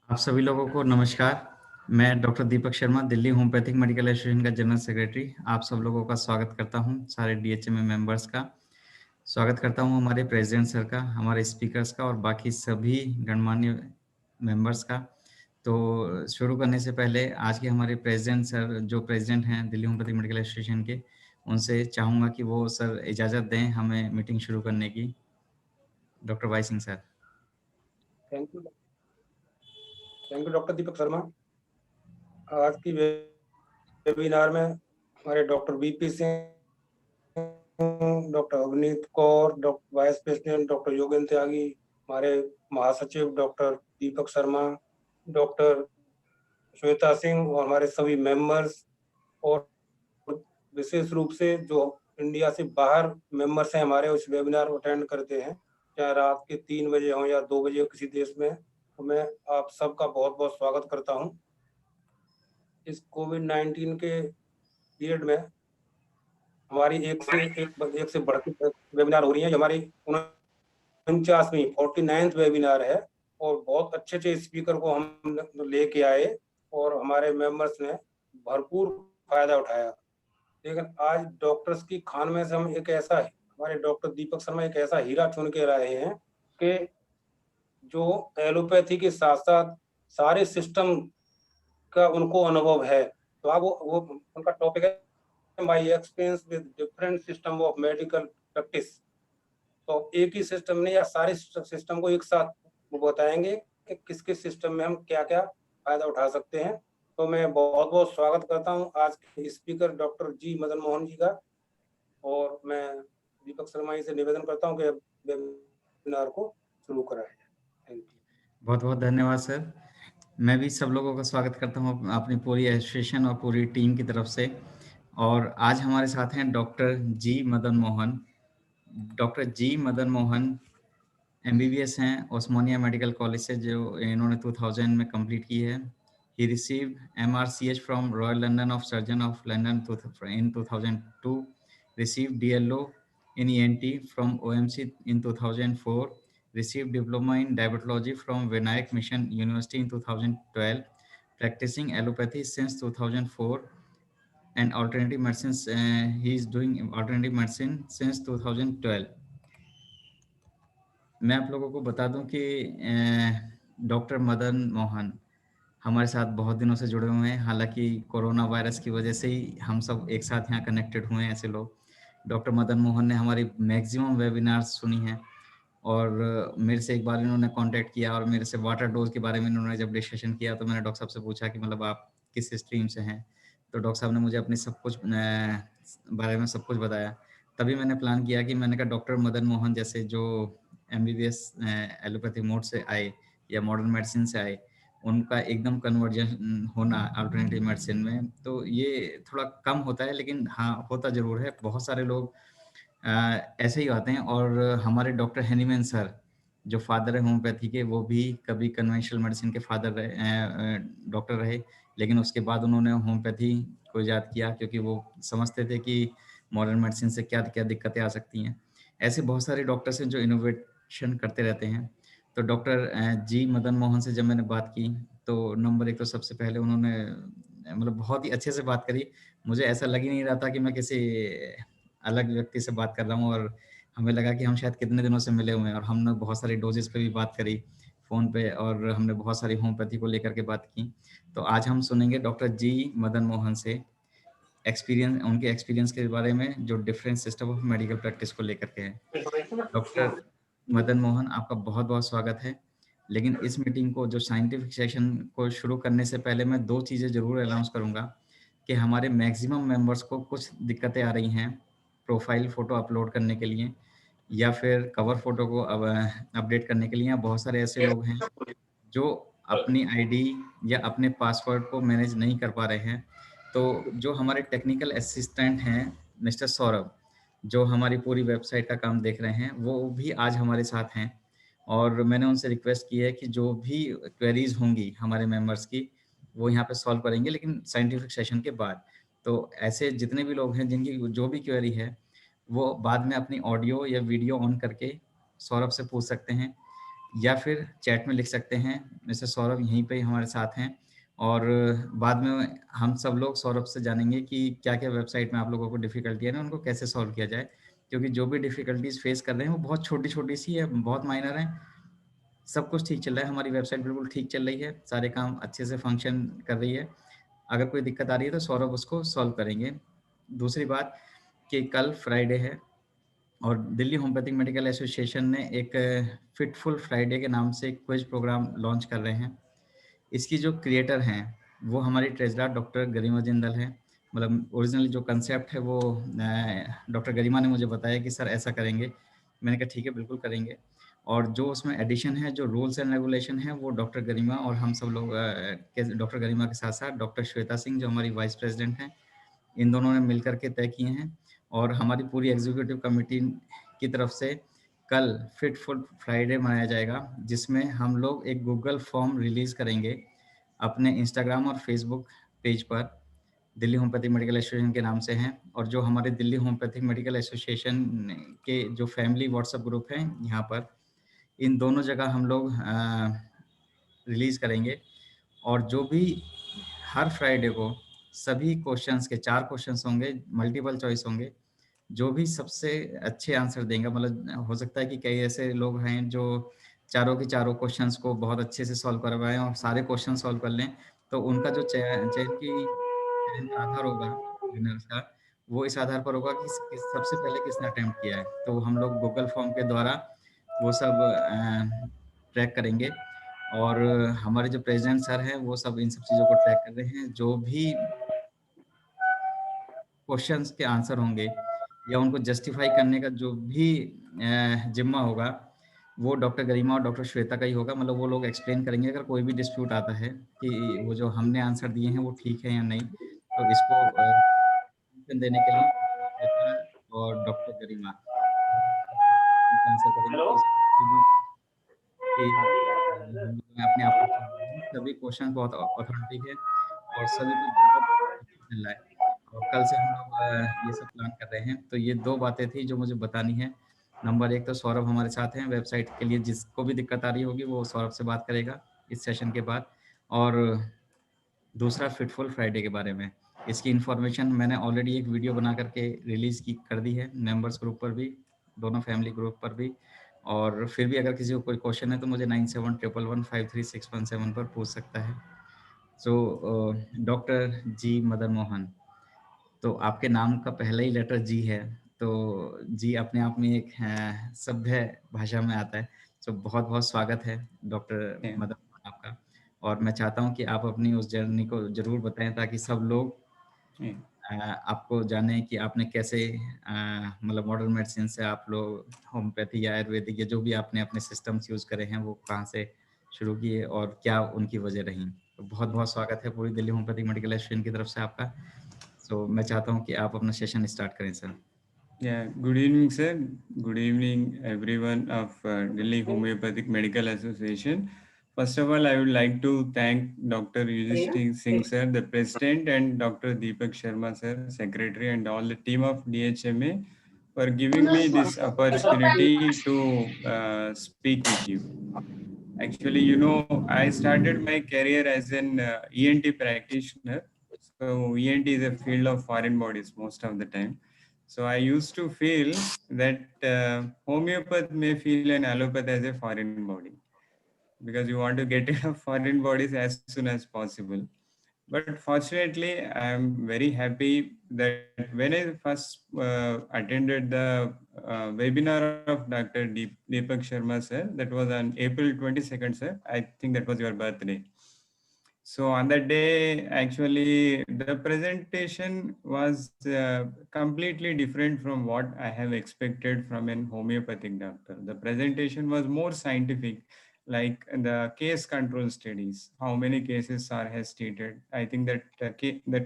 आप सभी लोगों को नमस्कार। मैं doctor Deepak Sharma, Delhi homoeopathic medical association का जनरल सेक्रेटरी। आप सब लोगों का स्वागत करता हूं, सारे डीएचएमए मेंबर्स का। स्वागत करता हूं हमारे प्रेसिडेंट सर का, हमारे स्पीकर्स का और बाकी सभी गणमान्य मेंबर्स का। तो शुरू करने से पहले आज के हमारे प्रेसिडेंट सर, जो प्रेसिडेंट हैं दिल्ली होम्योपैथिक मेडिकल एसोसिएशन के, उनसे चाहूँगा कि वो सर इजाज़त दें हमें मीटिंग शुरू करने की। Doctor Y Singh sir. Thank you doctor Deepak Sharma. आज की वेबिनार में हमारे doctor BP Singh, doctor Avneet Kaur, doctor vice president doctor Yogendra Tyagi, हमारे महासचिव डॉक्टर दीपक शर्मा, डॉक्टर श्वेता सिंह और हमारे सभी मेंबर्स, और विशेष रूप से जो इंडिया से बाहर मेंबर्स हैं हमारे, उस वेबिनार को अटेंड करते हैं, चाहे रात के 3 बजे हो या 2 बजे हो किसी देश में, तो मैं आप सबका बहुत बहुत स्वागत करता हूं। इस कोविड-19 के पीरियड में हमारी एक से बढ़ के वेबिनार हो रही है। हमारी 49वीं 49th वेबिनार है और बहुत अच्छे स्पीकर को हम लेके आए और हमारे मेंबर्स ने भरपूर फायदा उठाया। लेकिन आज डॉक्टर्स की खान में से हम एक ऐसा, हमारे डॉक्टर दीपक शर्मा एक ऐसा हीरा चुन के लाए हैं कि जो एलोपैथी के साथ-साथ सारे सिस्टम का उनको अनुभव है। तो आप वो उनका टॉपिक है my experience with different system of medical practice. तो एक ही सिस्टम नहीं या सारे सिस्टम को एक साथ वो बताएंगे कि किस सिस्टम में हम क्या-क्या फायदा उठा सकते हैं। तो मैं बहुत-बहुत स्वागत करता हूं आज के speaker doctor G Madan Mohan जी का, और मैं दीपक शर्मा जी से निवेदन करता हूं कि वेबिनार को शुरू कराया जाए। Thank you. बहुत-बहुत धन्यवाद सर। मैं भी सब लोगों का स्वागत करता हूँ अपनी पूरी एसोसिएशन और पूरी टीम की तरफ से। और आज हमारे साथ हैं doctor G Madan Mohan. Doctor G Madan Mohan MBBS हैं ओस्मानिया मेडिकल कॉलेज से, जो इन्होंने 2000 में कंप्लीट की है। He received MRCH from Royal London of surgeon of London in 2002, received DLO in ENT from OMC in 2004, received diploma in diabetology from Vinayak Mission University in 2012, practicing allopathy since 2004 and alternative medicines. He is doing alternative medicine since 2012. मैं आप लोगों को बता दूं कि doctor Madan Mohan हमारे साथ बहुत दिनों से जुड़े हुए हैं। हालांकि कोरोना वायरस की वजह से ही हम सब एक साथ यहाँ कनेक्टेड हुए हैं ऐसे लोग। डॉक्टर मदन मोहन ने हमारी मैक्सिमम वेबिनार्स सुनी हैं और मेरे से एक बार इन्होंने कांटेक्ट किया और मेरे से वाटर डोज के बारे में इन्होंने जब डिस्कशन किया तो मैंने डॉक्टर साहब से पूछा कि मतलब आप किस स्ट्रीम से हैं। तो डॉक्टर साहब ने मुझे अपनी सब कुछ बारे में सब कुछ बताया। तभी मैंने प्लान किया कि मैंने कहा डॉक्टर मदन मोहन जैसे जो एमबीबीएस एलोपैथी मोड से आए या मॉडर्न मेडिसिन से आए, उनका एकदम कन्वर्जन होना अल्टरनेटिव मेडिसिन में, तो ये थोड़ा कम होता है, लेकिन हाँ होता ज़रूर है। बहुत सारे लोग ऐसे ही आते हैं। और हमारे डॉक्टर हैनीमैन सर जो फादर है होम्योपैथी के, वो भी कभी कन्वेंशनल मेडिसिन के फादर रहे, डॉक्टर रहे, लेकिन उसके बाद उन्होंने होम्योपैथी को ईजाद किया क्योंकि वो समझते थे कि मॉडर्न मेडिसिन से क्या क्या दिक्कतें आ सकती हैं। ऐसे बहुत सारे डॉक्टर्स हैं जो इनोवेशन करते रहते हैं। तो डॉक्टर जी मदन मोहन से जब मैंने बात की तो नंबर एक तो सबसे पहले उन्होंने मतलब बहुत ही अच्छे से बात करी। मुझे ऐसा लग ही नहीं रहा था कि मैं किसी अलग व्यक्ति से बात कर रहा हूँ, और हमें लगा कि हम शायद कितने दिनों से मिले हुए हैं। और हमने बहुत सारी डोजेस पे भी बात करी फ़ोन पे, और हमने बहुत सारी होम्योपैथी को लेकर के बात की। तो आज हम सुनेंगे डॉक्टर जी मदन मोहन से उनके एक्सपीरियंस के बारे में, जो different system of medical practice को लेकर के है। डॉक्टर मदन मोहन, आपका बहुत-बहुत स्वागत है। लेकिन इस मीटिंग को, जो साइंटिफिक सेशन को शुरू करने से पहले मैं 2 चीज़ें ज़रूर अनाउंस करूँगा कि हमारे मैक्सिमम मेंबर्स को कुछ दिक्कतें आ रही हैं प्रोफ़ाइल फ़ोटो अपलोड करने के लिए, या फिर कवर फ़ोटो को अब अपडेट करने के लिए। या बहुत सारे ऐसे लोग हैं जो अपनी आईडी या अपने पासवर्ड को मैनेज नहीं कर पा रहे हैं। तो जो हमारे टेक्निकल असिस्टेंट हैं मिस्टर सौरभ, जो हमारी पूरी वेबसाइट का काम देख रहे हैं, वो भी आज हमारे साथ हैं। और मैंने उनसे रिक्वेस्ट की है कि जो भी क्वेरीज़ होंगी हमारे मेंबर्स की, वो यहाँ पे सॉल्व करेंगे, लेकिन साइंटिफिक सेशन के बाद। तो ऐसे जितने भी लोग हैं जिनकी जो भी क्वेरी है, वो बाद में अपनी ऑडियो या वीडियो ऑन करके सौरभ से पूछ सकते हैं। या फिर चैट में लिख सकते हैं। मिस्टर सौरभ यहीं पे ही हमारे साथ हैं और बाद में हम सब लोग सौरभ से जानेंगे कि क्या-क्या वेबसाइट में आप लोगों को डिफ़िकल्टी है ना, उनको कैसे सॉल्व किया जाए। क्योंकि जो भी डिफ़िकल्टीज़ फेस कर रहे हैं, वो बहुत छोटी-छोटी सी है, बहुत माइनर हैं। सब कुछ ठीक चल रहा है, हमारी वेबसाइट बिल्कुल ठीक चल रही है, सारे काम अच्छे से फंक्शन कर रही है। अगर कोई दिक्कत आ रही है तो सौरभ उसको सॉल्व करेंगे। दूसरी बात कि कल फ्राइडे है और दिल्ली होम्योपैथिक मेडिकल एसोसिएशन ने एक फिटफुल फ्राइडे के नाम से एक क्विज़ प्रोग्राम लॉन्च कर रहे हैं। इसकी जो क्रिएटर हैं, वो हमारी ट्रेज़रर डॉक्टर गरिमा जिंदल हैं। मतलब ओरिजिनली जो कांसेप्ट है वो डॉक्टर गरिमा ने मुझे बताया कि सर ऐसा करेंगे। मैंने कहा ठीक है, बिल्कुल करेंगे। और जो उसमें एडिशन है, जो रूल्स एंड रेगुलेशन है, वो डॉक्टर गरिमा और हम सब लोग के डॉक्टर गरिमा के साथ-साथ डॉक्टर श्वेता सिंह जो हमारी वाइस प्रेज़िडेंट हैं, इन दोनों ने मिलकर के तय किए हैं और हमारी पूरी एग्ज़ीक्यूटिव कमिटी की तरफ से कल फिटफुल फ्राइडे मनाया जाएगा, जिसमें हम लोग एक गूगल फॉर्म रिलीज़ करेंगे अपने इंस्टाग्राम और फेसबुक पेज पर, दिल्ली होम्योपैथिक मेडिकल एसोसिएशन के नाम से हैं और जो हमारे दिल्ली होम्योपैथिक मेडिकल एसोसिएशन के जो फैमिली व्हाट्सएप ग्रुप हैं यहाँ पर, इन दोनों जगह हम लोग रिलीज़ करेंगे और जो भी हर फ्राइडे को सभी क्वेश्चंस के 4 क्वेश्चंस होंगे, मल्टीपल चॉइस होंगे। जो भी सबसे अच्छे आंसर देंगे, मतलब हो सकता है कि कई ऐसे लोग हैं जो चारों के चारों क्वेश्चंस को बहुत अच्छे से सॉल्व कर पाएँ और सारे क्वेश्चन सॉल्व कर लें, तो उनका जो चयन का आधार होगा विनर्स का, वो इस आधार पर होगा कि सबसे पहले किसने अटेम्प्ट किया है। तो हम लोग गूगल फॉर्म के द्वारा वो सब ट्रैक करेंगे और हमारे जो प्रेज़िडेंट सर हैं, वो सब इन सब चीज़ों को ट्रैक कर रहे हैं। जो भी क्वेश्चंस के आंसर होंगे या उनको जस्टिफाई करने का जो भी ज़िम्मा होगा, वो डॉक्टर गरिमा और डॉक्टर श्वेता का ही होगा। मतलब वो लोग एक्सप्लेन करेंगे अगर कोई भी डिस्प्यूट आता है कि वो जो हमने आंसर दिए हैं, वो ठीक है या नहीं। तो इसको देने के लिए डॉक्टर श्वेता और डॉक्टर गरिमा आंसर करेंगे हेलो। कि कि हम लोग ने अपने आप सभी क्वेश्चन बहुत ऑथेंटिक है और सभी को बहुत मिल रहा है। और कल से हम लोग ये सब प्लान कर रहे हैं। तो ये 2 बातें थी जो मुझे बतानी है। नंबर 1 तो सौरभ हमारे साथ हैं, वेबसाइट के लिए जिसको भी दिक्कत आ रही होगी वो सौरभ से बात करेगा इस सेशन के बाद। और दूसरा फिटफुल फ्राइडे के बारे में। इसकी इन्फॉर्मेशन मैंने ऑलरेडी एक वीडियो बना कर के रिलीज़ कर दी है, मेंबर्स ग्रुप पर भी, दोनों फैमिली ग्रुप पर भी। और फिर भी अगर किसी को कोई क्वेश्चन है तो मुझे 9711153617 पर पूछ सकता है। So doctor G Madan Mohan, तो आपके नाम का पहला ही लेटर जी है, तो जी अपने आप में एक सभ्य भाषा में आता है। सो बहुत-बहुत स्वागत है डॉक्टर Yeah. मदन मोहन आपका। और मैं चाहता हूँ कि आप अपनी उस जर्नी को ज़रूर बताएँ ताकि सब लोग Yeah. आपको जाने कि आपने कैसे मतलब मॉडर्न मेडिसिन से आप लोग होम्योपैथी या आयुर्वेदिक या जो भी आपने अपने सिस्टम्स यूज़ करे हैं, वो कहाँ से शुरू किए और क्या उनकी वजह रहीं। तो बहुत-बहुत स्वागत है पूरी दिल्ली होम्योपैथिक मेडिकल एसोसिएशन की तरफ से आपका। सो मैं चाहता हूँ कि आप अपना सेशन स्टार्ट करें sir. Yeah. Good evening, sir. Good evening, everyone of Delhi Homeopathic Medical Association. First of all, I would like to thank Dr. Yudhishthir Singh, sir, the president, and Dr. Deepak Sharma, sir, secretary, and all the team of DHMA for giving me this opportunity to speak with you. Actually, I started my career as an ENT practitioner. So ENT is a field of foreign bodies most of the time. So I used to feel that homeopath may feel an allopath as a foreign body because you want to get rid of foreign bodies as soon as possible. But fortunately, I'm very happy that when I first attended the webinar of Dr. Deepak Sharma, sir, that was on April 22nd, sir. I think that was your birthday. So on that day, actually, the presentation was completely different from what I have expected from an homeopathic doctor. The presentation was more scientific, like the case control studies, how many cases are has treated. I think that that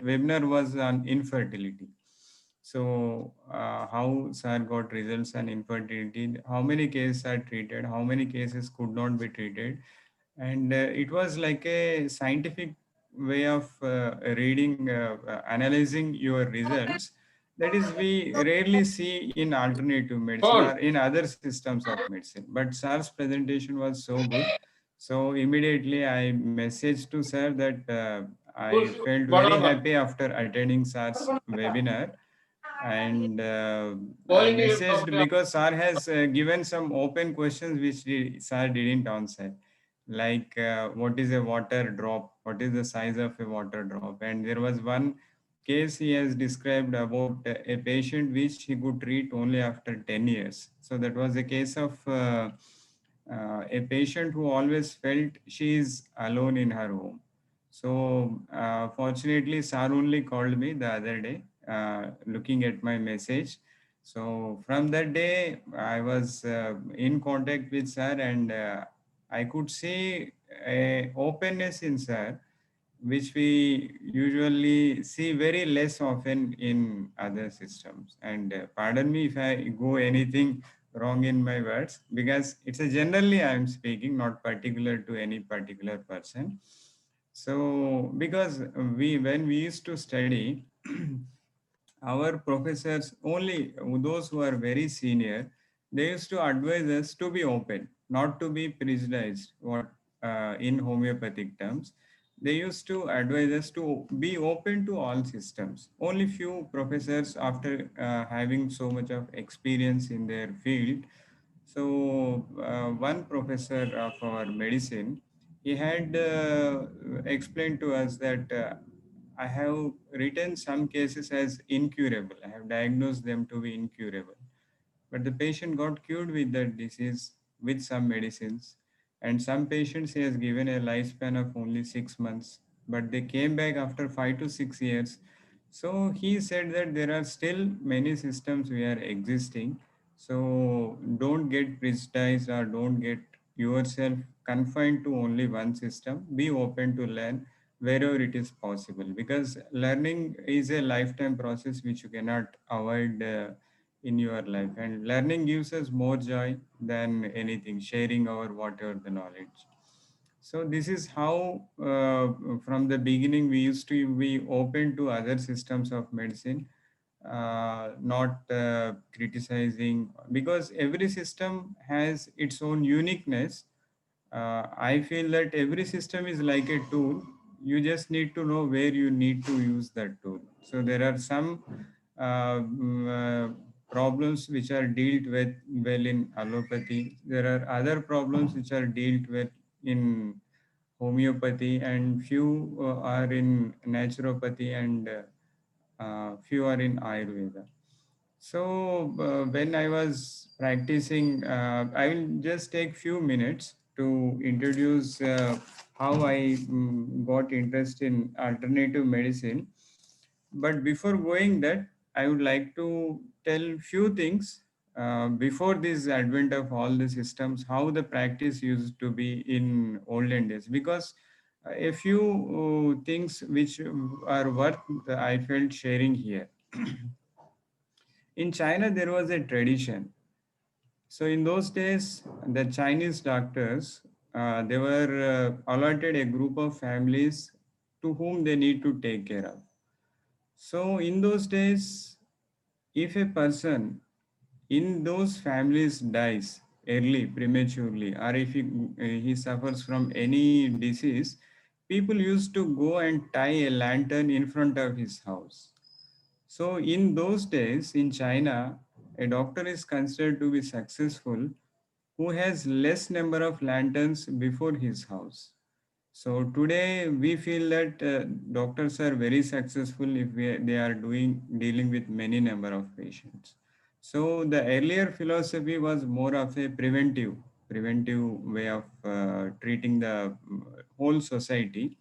webinar was on infertility. So how sir got results on infertility, how many cases are treated, how many cases could not be treated, and it was like a scientific way of reading analyzing your results, that is we rarely see in alternative medicine or in other systems of medicine. But sir's presentation was so good, so immediately I messaged to sir that I felt very happy after attending sir's webinar. And I messaged because sir has given some open questions which sir didn't answer, like what is a water drop, what is the size of a water drop. And there was one case he has described about a patient which he could treat only after 10 years. So that was a case of a patient who always felt she is alone in her home. So fortunately, Sir only called me the other day, looking at my message. So from that day, I was in contact with Sir, and I could see a openness in Sir, which we usually see very less often in other systems. And pardon me if I go anything wrong in my words, because it's a generally I am speaking, not particular to any particular person. So because when we used to study, our professors, only those who are very senior, they used to advise us to be open, not to be prejudiced. What in homeopathic terms, they used to advise us to be open to all systems. Only few professors, after having so much of experience in their field, so one professor of our medicine, he had explained to us that I have written some cases as incurable. I have diagnosed them to be incurable. But the patient got cured with that disease with some medicines. And some patients he has given a lifespan of only 6 months, but they came back after 5 to 6 years. So he said that there are still many systems we are existing. So don't get prejudiced or don't get yourself confined to only one system. Be open to learn wherever it is possible, because learning is a lifetime process which you cannot avoid in your life, and learning gives us more joy than anything, sharing our whatever the knowledge. So this is how from the beginning we used to be open to other systems of medicine, not criticizing, because every system has its own uniqueness. I feel that every system is like a tool. You just need to know where you need to use that tool. So there are some problems which are dealt with well in allopathy. There are other problems which are dealt with in homeopathy, and few are in naturopathy, and few are in Ayurveda. So when I was practicing, I will just take few minutes to introduce how I got interest in alternative medicine. But before going that, I would like to tell few things before this advent of all the systems, how the practice used to be in olden days. Because a few things which are worth I felt sharing here. In China, there was a tradition. So in those days, the Chinese doctors, they were allotted a group of families to whom they need to take care of. So in those days, if a person in those families dies early, prematurely, or if he suffers from any disease, people used to go and tie a lantern in front of his house. So in those days in China, a doctor is considered to be successful who has less number of lanterns before his house. So today we feel that doctors are very successful if they are dealing with many number of patients. So the earlier philosophy was more of a preventive way of treating the whole society.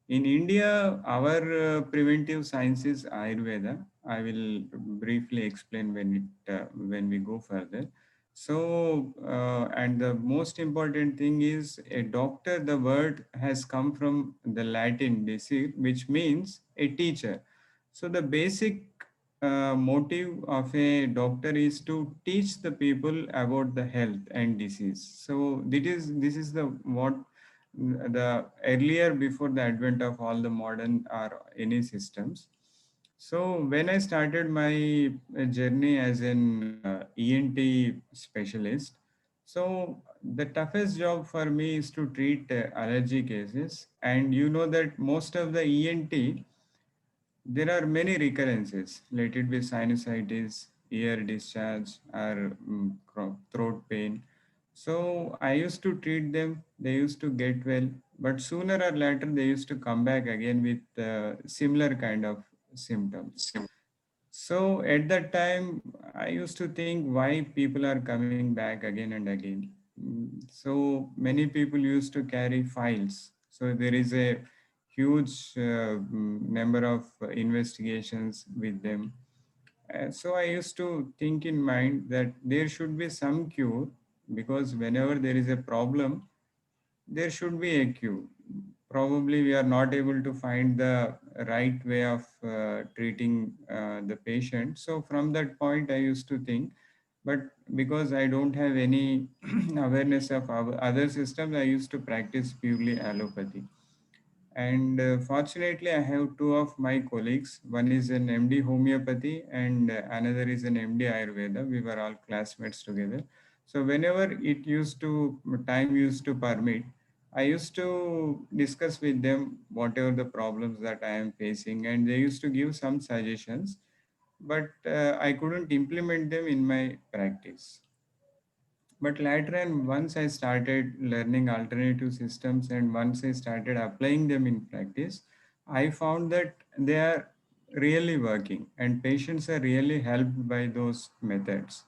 In India, our preventive science is Ayurveda. I will briefly explain when we go further. So, and the most important thing is a doctor. The word has come from the Latin "discere," which means a teacher. So, the basic motive of a doctor is to teach the people about the health and disease. So, this is the what the earlier before the advent of all the modern or any systems. So when I started my journey as an ENT specialist, so the toughest job for me is to treat allergy cases. And you know that most of the ENT, there are many recurrences. Let it be sinusitis, ear discharge, or throat pain. So I used to treat them. They used to get well, but sooner or later they used to come back again with similar kind of symptoms. So at that time, I used to think why people are coming back again and again. So many people used to carry files. So there is a huge number of investigations with them. So I used to think in mind that there should be some cure, because whenever there is a problem, there should be a cure. Probably we are not able to find the right way of treating the patient. So from that point, I used to think, but because I don't have any awareness of other systems, I used to practice purely allopathy. And fortunately, I have two of my colleagues. One is an MD homeopathy and another is an MD Ayurveda. We were all classmates together. So whenever time used to permit, I used to discuss with them whatever the problems that I am facing, and they used to give some suggestions, but I couldn't implement them in my practice. But later, and once I started learning alternative systems and once I started applying them in practice, I found that they are really working and patients are really helped by those methods.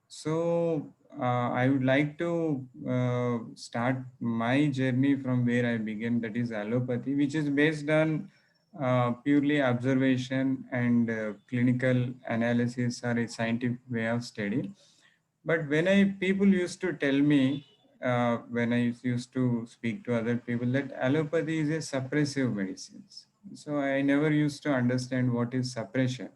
So I would like to start my journey from where I began, that is allopathy, which is based on purely observation and clinical analysis or a scientific way of study. But when I people used to tell me, when I used to speak to other people, that allopathy is a suppressive medicine. So I never used to understand what is suppression.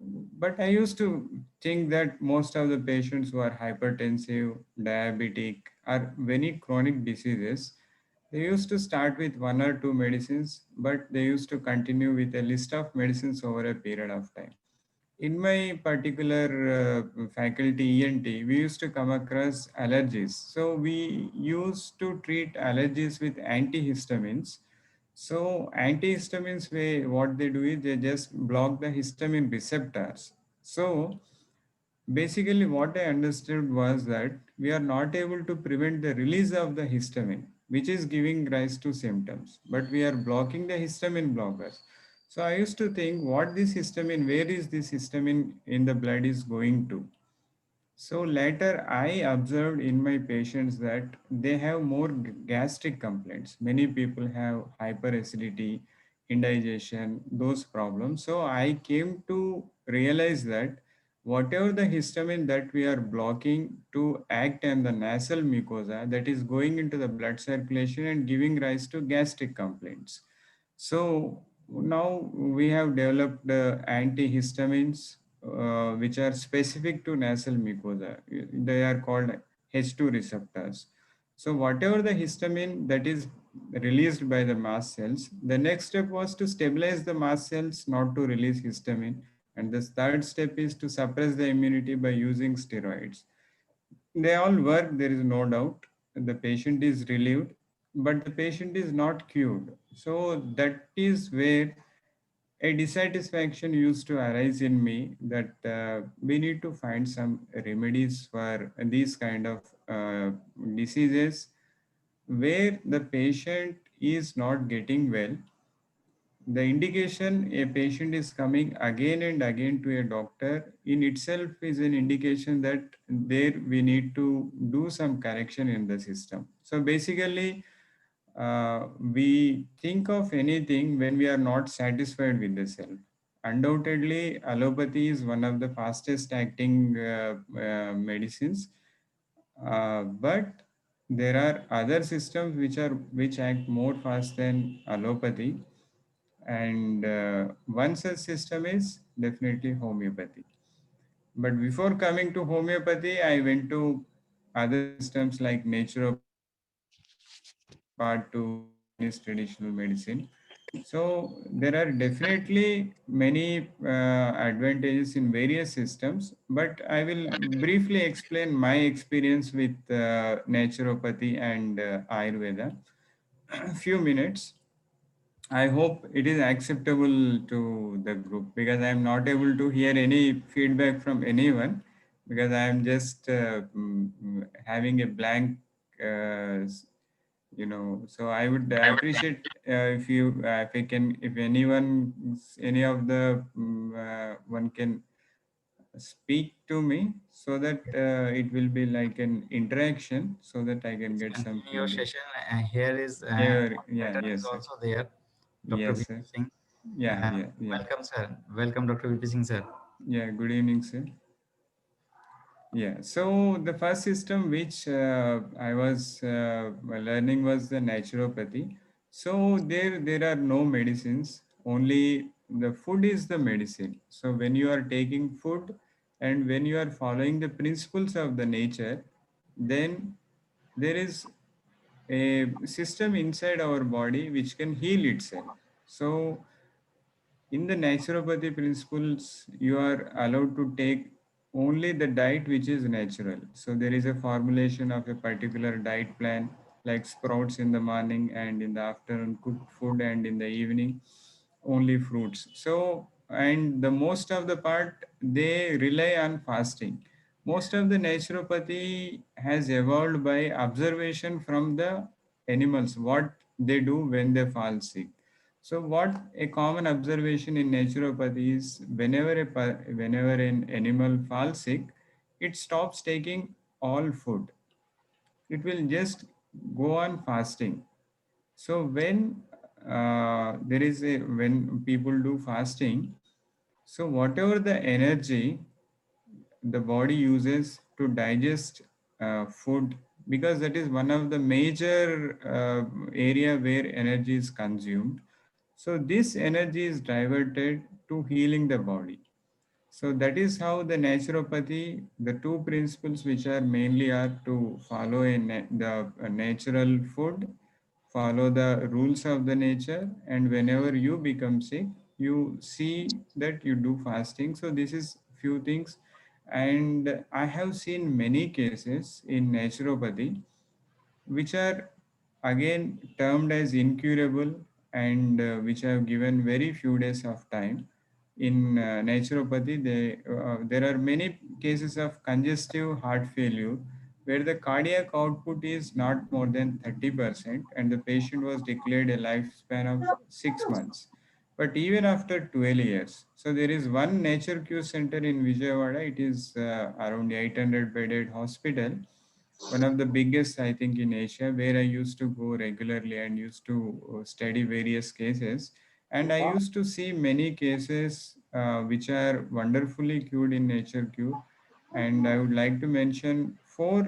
But I used to think that most of the patients who are hypertensive, diabetic, or many chronic diseases, they used to start with one or two medicines, but they used to continue with a list of medicines over a period of time. In my particular faculty ENT, we used to come across allergies. So we used to treat allergies with antihistamines. So antihistamines, what they do is they just block the histamine receptors. So basically, what I understood was that we are not able to prevent the release of the histamine, which is giving rise to symptoms, but we are blocking the histamine blockers. So I used to think, what this histamine, where is this histamine in the blood is going to? So later I observed in my patients that they have more gastric complaints. Many people have hyperacidity, indigestion, those problems. So I came to realize that whatever the histamine that we are blocking to act on the nasal mucosa, that is going into the blood circulation and giving rise to gastric complaints. So now we have developed antihistamines which are specific to nasal mucosa. They are called H2 receptors. So whatever the histamine that is released by the mast cells, the next step was to stabilize the mast cells not to release histamine. And the third step is to suppress the immunity by using steroids. They all work, there is no doubt. The patient is relieved, but the patient is not cured. So that is where a dissatisfaction used to arise in me, that we need to find some remedies for these kind of diseases where the patient is not getting well. The indication a patient is coming again and again to a doctor in itself is an indication that there we need to do some correction in the system. So basically, we think of anything when we are not satisfied with the self. Undoubtedly, allopathy is one of the fastest acting medicines, but there are other systems which act more fast than allopathy, and one such system is definitely homeopathy. But before coming to homeopathy, I went to other systems like naturopathy, part to Chinese traditional medicine. So there are definitely many advantages in various systems, but I will briefly explain my experience with naturopathy and Ayurveda. Few minutes. I hope it is acceptable to the group because I am not able to hear any feedback from anyone because I am just having a blank, So I would appreciate if you, if I can, if anyone, any of the one can speak to me so that it will be like an interaction so that I can Please get some continue your feedback. session. Here is Yeah, moderator is yes, sir. also there, Dr. Yes, VP sir. Singh. Yeah, Uh, yeah, yeah. Welcome, sir. Welcome, Dr. VP Singh, sir. Yeah, good evening, sir. Yeah, so the first system which I was learning was the naturopathy. So there are no medicines, only the food is the medicine. So when you are taking food and when you are following the principles of the nature, then there is a system inside our body which can heal itself. So in the naturopathy principles, you are allowed to take only the diet which is natural. So there is a formulation of a particular diet plan, like sprouts in the morning and in the afternoon, cooked food, and in the evening, only fruits. So, and the most of the part, they rely on fasting. Most of the naturopathy has evolved by observation from the animals, what they do when they fall sick. So, what a common observation in naturopathy is whenever an animal falls sick, it stops taking all food. It will just go on fasting. So when people do fasting, so whatever the energy the body uses to digest food, because that is one of the major area where energy is consumed, so this energy is diverted to healing the body. So that is how the naturopathy, the two principles which are mainly are to follow the natural food, follow the rules of the nature, and whenever you become sick, you see that you do fasting. So this is few things, and I have seen many cases in naturopathy which are again termed as incurable and which have given very few days of time. In naturopathy, there are many cases of congestive heart failure where the cardiac output is not more than 30% and the patient was declared a lifespan of 6 months. But even after 12 years, so there is one Nature Q center in Vijayawada, it is around 800 bedded hospital, one of the biggest I think in Asia, where I used to go regularly and used to study various cases, and I used to see many cases which are wonderfully cured in nature cure. And I would like to mention four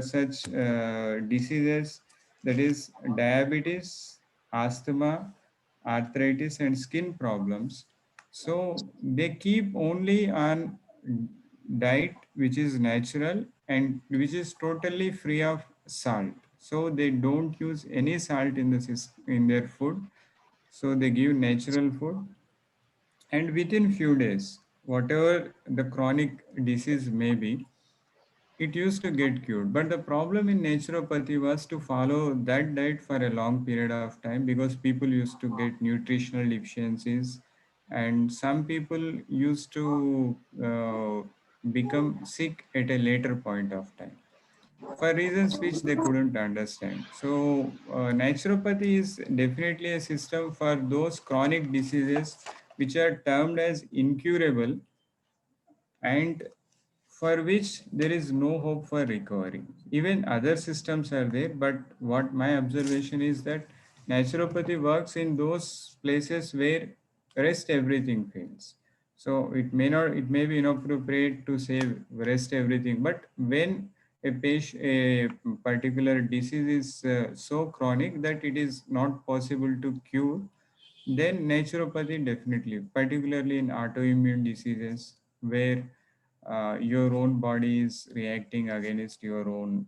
such diseases, that is diabetes, asthma, arthritis, and skin problems. So they keep only on diet which is natural and which is totally free of salt. So they don't use any salt in in their food. So they give natural food, and within few days, whatever the chronic disease may be, it used to get cured. But the problem in naturopathy was to follow that diet for a long period of time because people used to get nutritional deficiencies, and some people used to become sick at a later point of time for reasons which they couldn't understand. So, naturopathy is definitely a system for those chronic diseases which are termed as incurable and for which there is no hope for recovery. Even other systems are there, but what my observation is that naturopathy works in those places where rest everything fails. So it may not, it may be inappropriate to say rest everything, but when a particular disease is so chronic that it is not possible to cure, then naturopathy definitely, particularly in autoimmune diseases where your own body is reacting against your own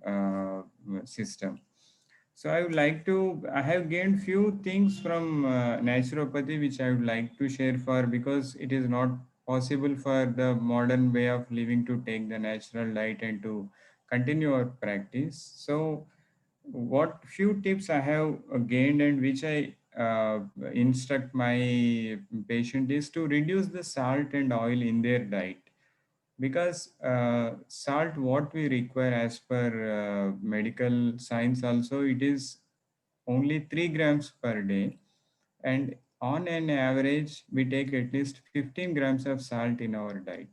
system. So I have gained few things from naturopathy, which I would like to share for, because it is not possible for the modern way of living to take the natural diet and to continue our practice. So what few tips I have gained and which I instruct my patient is to reduce the salt and oil in their diet, because salt what we require as per medical science also, it is only 3 grams per day, and on an average we take at least 15 grams of salt in our diet.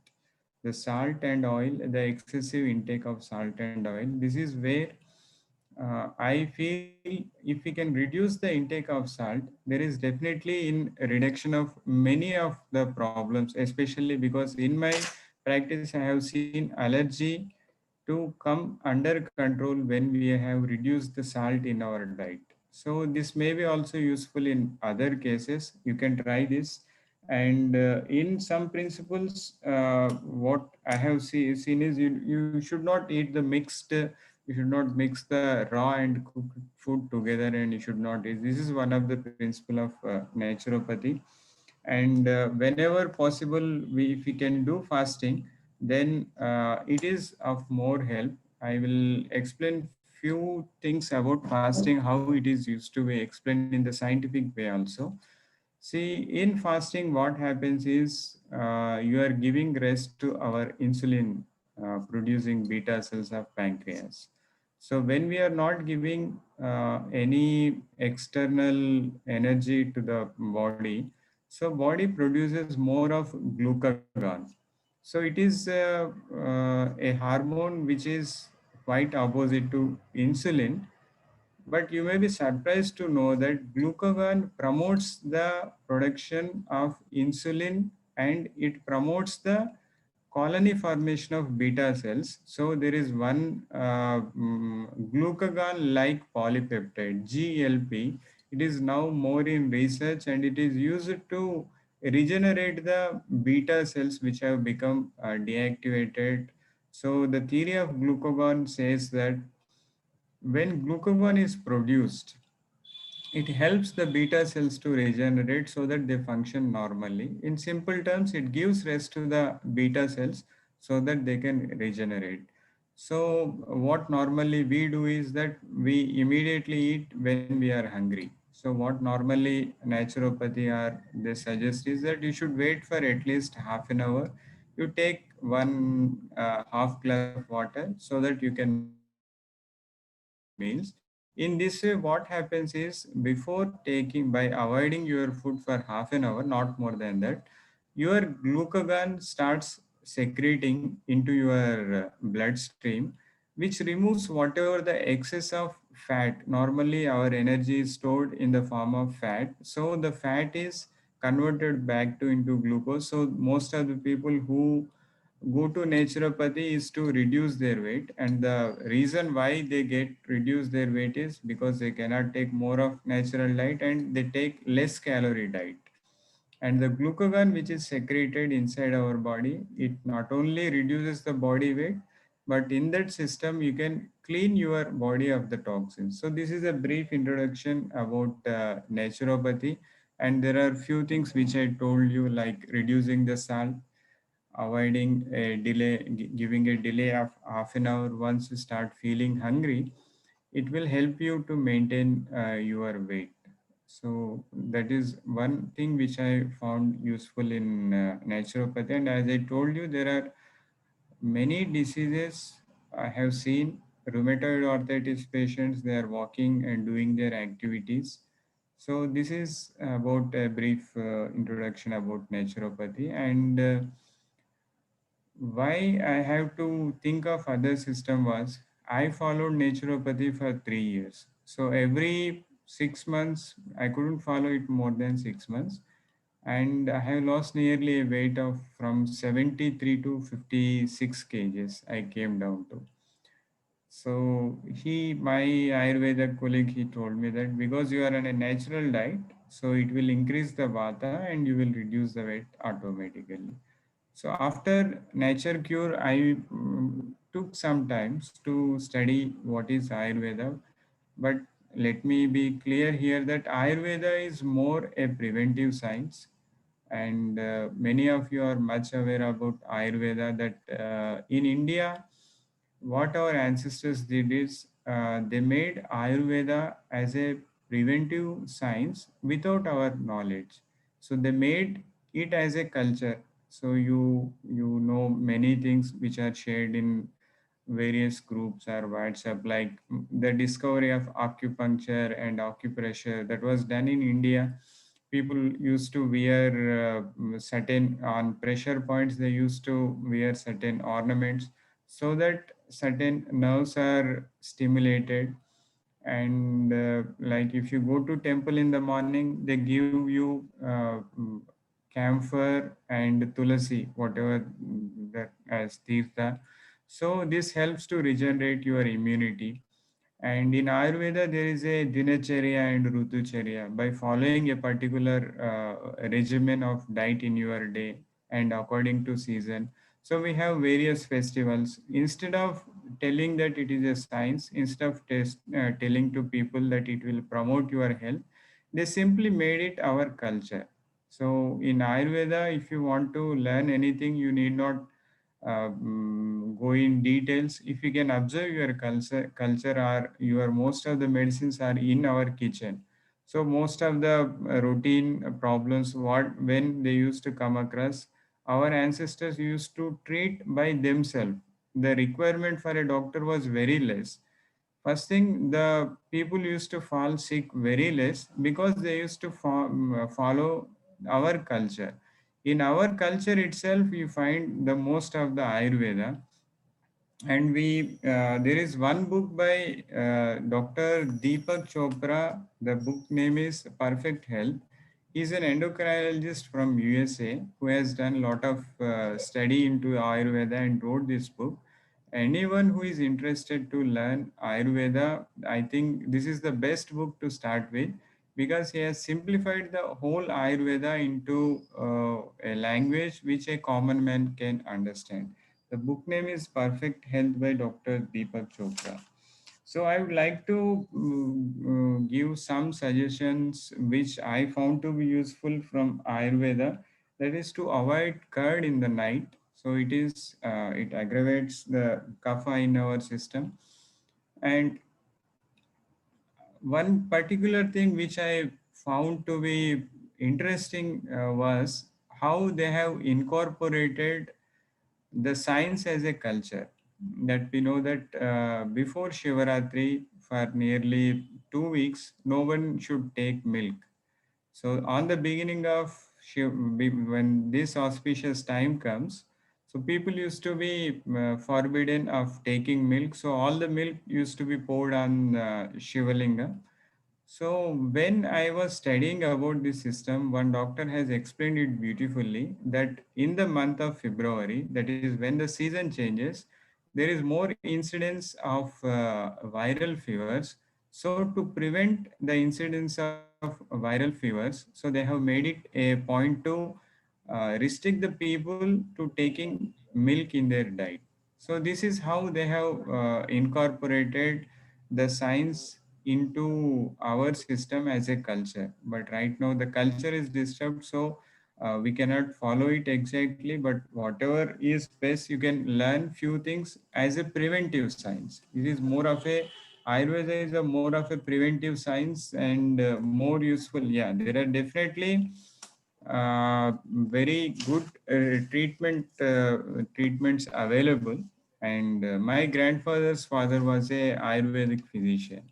The salt and oil, the excessive intake of salt and oil, this is where I feel if we can reduce the intake of salt, there is definitely in reduction of many of the problems, especially because in my practice I have seen allergy to come under control when we have reduced the salt in our diet. So this may be also useful in other cases. You can try this. And in some principles, what I have seen is you should not eat the mixed, you should not mix the raw and cooked food together, and you should not eat. This is one of the principle of naturopathy. And whenever possible, if we can do fasting, then it is of more help. I will explain few things about fasting, how it is used to be explained in the scientific way also. See, in fasting, what happens is you are giving rest to our insulin producing beta cells of pancreas. So when we are not giving any external energy to the body, so body produces more of glucagon. So it is a hormone which is quite opposite to insulin, but you may be surprised to know that glucagon promotes the production of insulin, and it promotes the colony formation of beta cells. So there is one glucagon like polypeptide, GLP. It is now more in research, and it is used to regenerate the beta cells which have become deactivated. So the theory of glucagon says that when glucagon is produced, it helps the beta cells to regenerate so that they function normally. In simple terms, it gives rest to the beta cells so that they can regenerate. So, what normally we do is that we immediately eat when we are hungry. So, what normally naturopathy or they suggest is that you should wait for at least half an hour. You take one half glass of water so that you can make your meals. In this way, what happens is before taking, by avoiding your food for half an hour, not more than that, your glucagon starts secreting into your bloodstream, which removes whatever the excess of fat. Normally, our energy is stored in the form of fat, so the fat is converted back to into glucose. So most of the people who go to naturopathy is to reduce their weight, and the reason why they get reduce their weight is because they cannot take more of natural diet and they take less calorie diet. And the glucagon which is secreted inside our body, it not only reduces the body weight, but in that system you can clean your body of the toxins. So this is a brief introduction about naturopathy, and there are few things which I told you, like reducing the salt, avoiding a delay, giving a delay of half an hour once you start feeling hungry. It will help you to maintain your weight. So that is one thing which I found useful in naturopathy. And as I told you, there are many diseases I have seen. Rheumatoid arthritis patients, they are walking and doing their activities. So this is about a brief introduction about naturopathy. And why I have to think of other system was I followed naturopathy for 3 years. So every 6 months, I couldn't follow it more than 6 months. And I have lost nearly a weight of from 73 to 56 kgs I came down to. So my Ayurveda colleague, he told me that because you are on a natural diet, so it will increase the vata and you will reduce the weight automatically. So after Nature Cure, I took some time to study what is Ayurveda, but let me be clear here that Ayurveda is more a preventive science, and many of you are much aware about Ayurveda. That in India, what our ancestors did is they made Ayurveda as a preventive science without our knowledge. So they made it as a culture. So you know many things which are shared in various groups or WhatsApp, like the discovery of acupuncture and acupressure that was done in India. People used to wear certain on pressure points. They used to wear certain ornaments so that certain nerves are stimulated. And like if you go to temple in the morning, they give you camphor and tulasi, whatever that as tirtha. So this helps to regenerate your immunity. And in Ayurveda, there is a dinacharya and rutucharya. By following a particular regimen of diet in your day and according to season. So we have various festivals. Instead of telling that it is a science, instead of telling to people that it will promote your health, they simply made it our culture. So in Ayurveda, if you want to learn anything, you need not go in details. If you can observe your culture are your most of the medicines are in our kitchen. So most of the routine problems what when they used to come across, our ancestors used to treat by themselves. The requirement for a doctor was very less. First thing, the people used to fall sick very less because they used to follow our culture. In our culture itself, you find the most of the Ayurveda, and we there is one book by Dr. Deepak Chopra. The book name is Perfect Health. He's an endocrinologist from USA who has done a lot of study into Ayurveda and wrote this book. Anyone who is interested to learn Ayurveda, I think this is the best book to start with, because he has simplified the whole Ayurveda into a language which a common man can understand. The book name is Perfect Health by Dr. Deepak Chopra. So I would like to give some suggestions which I found to be useful from Ayurveda. That is to avoid curd in the night. So it aggravates the kapha in our system. And one particular thing which I found to be interesting was how they have incorporated the science as a culture. That we know that before Shivaratri, for nearly 2 weeks, no one should take milk. So on the beginning of when this auspicious time comes, so people used to be forbidden of taking milk. So all the milk used to be poured on Shivalinga. So when I was studying about this system, one doctor has explained it beautifully that in the month of February, that is when the season changes, there is more incidence of viral fevers. So to prevent the incidence of viral fevers, so they have made it a point to restrict the people to taking milk in their diet. So this is how they have incorporated the science into our system as a culture. But right now the culture is disturbed, so we cannot follow it exactly. But whatever is best, you can learn few things as a preventive science. It is more of a Ayurveda is a more of a preventive science and more useful. Yeah, there are definitely very good treatments available. And my grandfather's father was a Ayurvedic physician.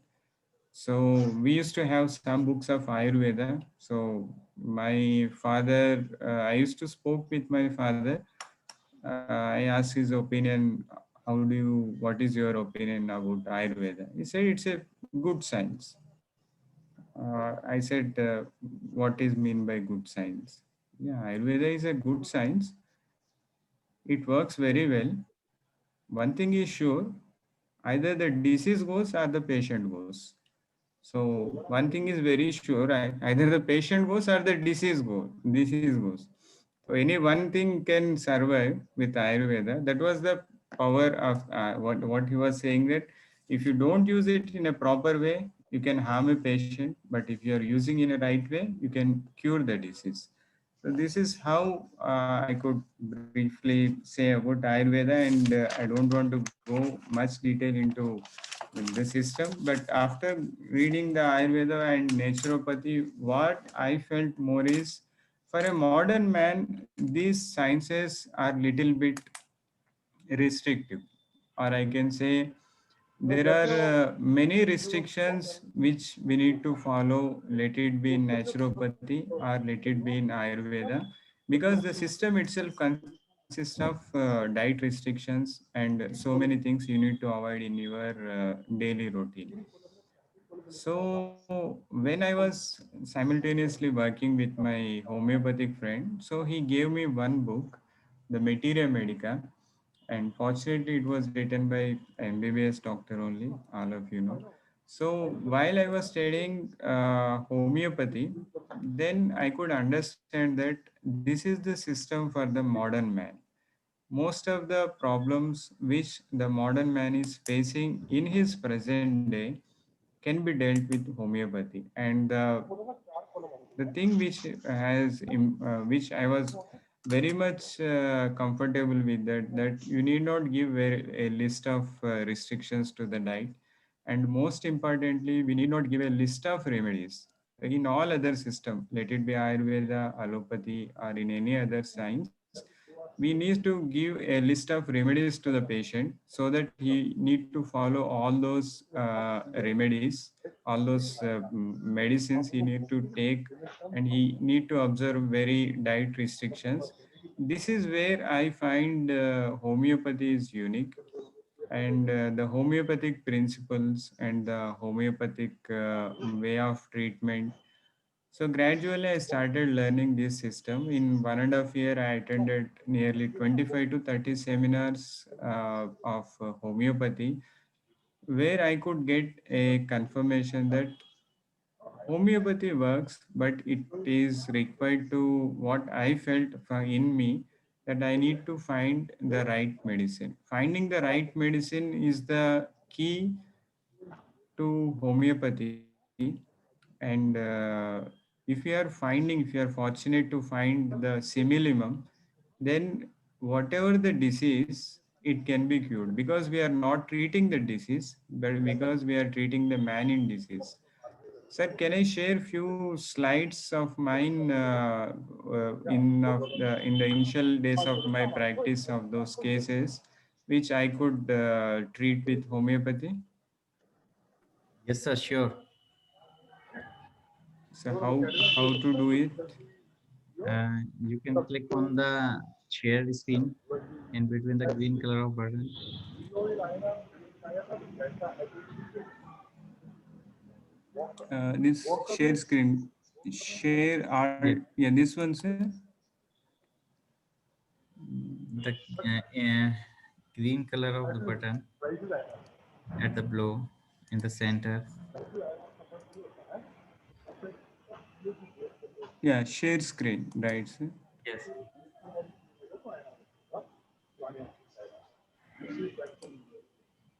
So we used to have some books of Ayurveda. So my father, I used to spoke with my father. I asked his opinion. What is your opinion about Ayurveda? He said it's a good science. I said, what is mean by good science? Yeah, Ayurveda is a good science. It works very well. One thing is sure, either the disease goes or the patient goes. So one thing is very sure, either the patient goes or the disease goes. So any one thing can survive with Ayurveda. That was the power of what he was saying, that if you don't use it in a proper way, you can harm a patient, but if you are using in a right way, you can cure the disease. So this is how I could briefly say about Ayurveda, and I don't want to go much detail into the system. But after reading the Ayurveda and naturopathy, what I felt more is, for a modern man, these sciences are little bit restrictive, or I can say there are many restrictions which we need to follow, let it be in naturopathy or let it be in Ayurveda, because the system itself consists of diet restrictions and so many things you need to avoid in your daily routine. So when I was simultaneously working with my homeopathic friend, so he gave me one book, the Materia Medica, and fortunately it was written by MBBS doctor only, all of you know. So while I was studying homeopathy, then I could understand that this is the system for the modern man. Most of the problems which the modern man is facing in his present day can be dealt with homeopathy. And the thing which I was very much comfortable with, that you need not give a list of restrictions to the diet, and most importantly we need not give a list of remedies in all other system, let it be Ayurveda, allopathy, or in any other science. We need to give a list of remedies to the patient so that he need to follow all those remedies, all those medicines he need to take, and he need to observe very diet restrictions. This is where I find homeopathy is unique, and the homeopathic principles and the homeopathic way of treatment. So gradually, I started learning this system. In 1.5 years, I attended nearly 25 to 30 seminars of homeopathy, where I could get a confirmation that homeopathy works, but it is required to what I felt in me, that I need to find the right medicine. Finding the right medicine is the key to homeopathy. And if you are fortunate to find the simillimum, then whatever the disease, it can be cured, because we are not treating the disease, but because we are treating the man in disease. Sir, can I share few slides of mine in the initial days of my practice of those cases, which I could treat with homeopathy? Yes, sir, sure. So how to do it? You can click on the share screen in between the green color of button. This share screen, share art. Yeah, Yeah, this one, sir. the green color of the button at the below in the center. Yeah, share screen, right, sir? Yes.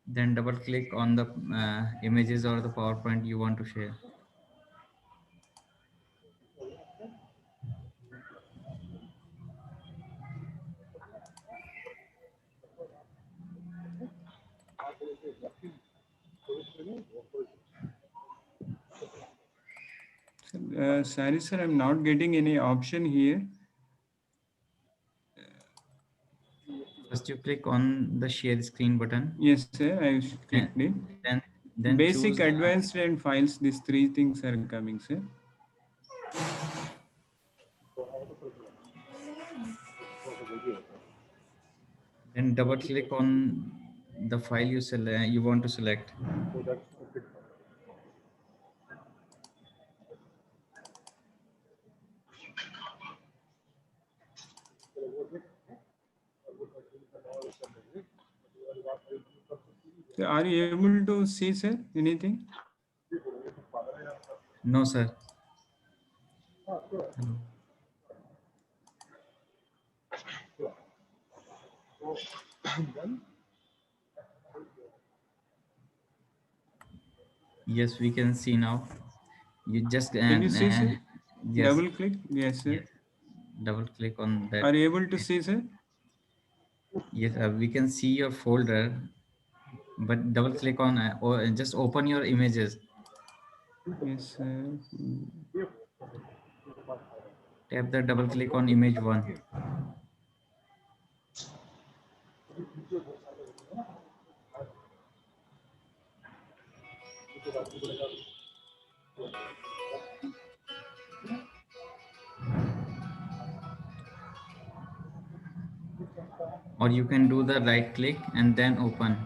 Then double click on the images or the PowerPoint you want to share. Sorry, sir, I'm not getting any option here. First, you click on the share screen button, Yes, sir, I and clicked it. then Basic, choose advanced, and files. These three things are coming, sir. then double click on the file you want to select. So are you able to see, sir, anything? No, sir. Hello. Yes, we can see now. You just Can you see, sir? yes, Double click. Yes, sir. yes. Double click on that. Are you able to see, sir? Yes, we can see your folder, but double click on or just open your images. Yes, sir. Tap the double click on image one. Or you can do the right click and then open.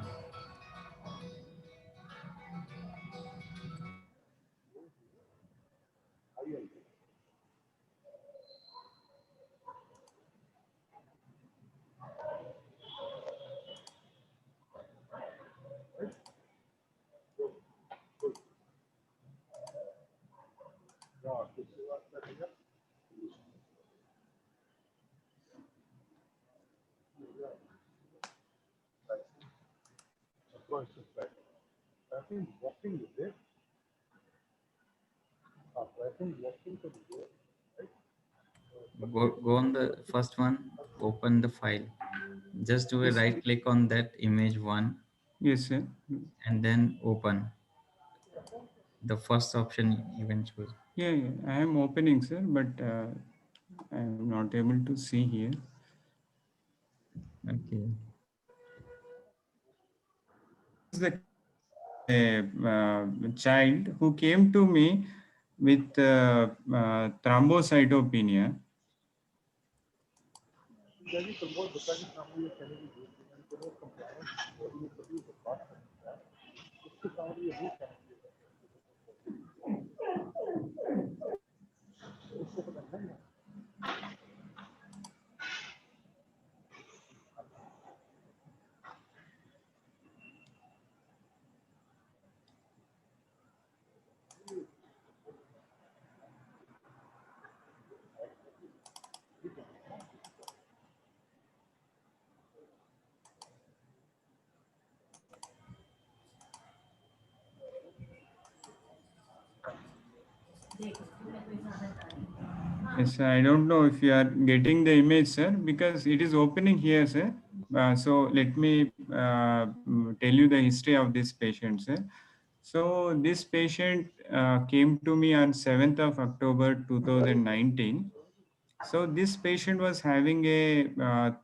Go on the first one, open the file. Just do a Yes, right click on that image one yes, sir. and then open. The first option you can choose. Yeah, yeah. I am opening, sir, but I am not able to see here. Okay. This is the case of a child who came to me with thrombocytopenia. Yes, I don't know if you are getting the image, sir, because it is opening here, sir. So let me tell you the history of this patient, sir. So this patient came to me on 7th of October 2019. So this patient was having a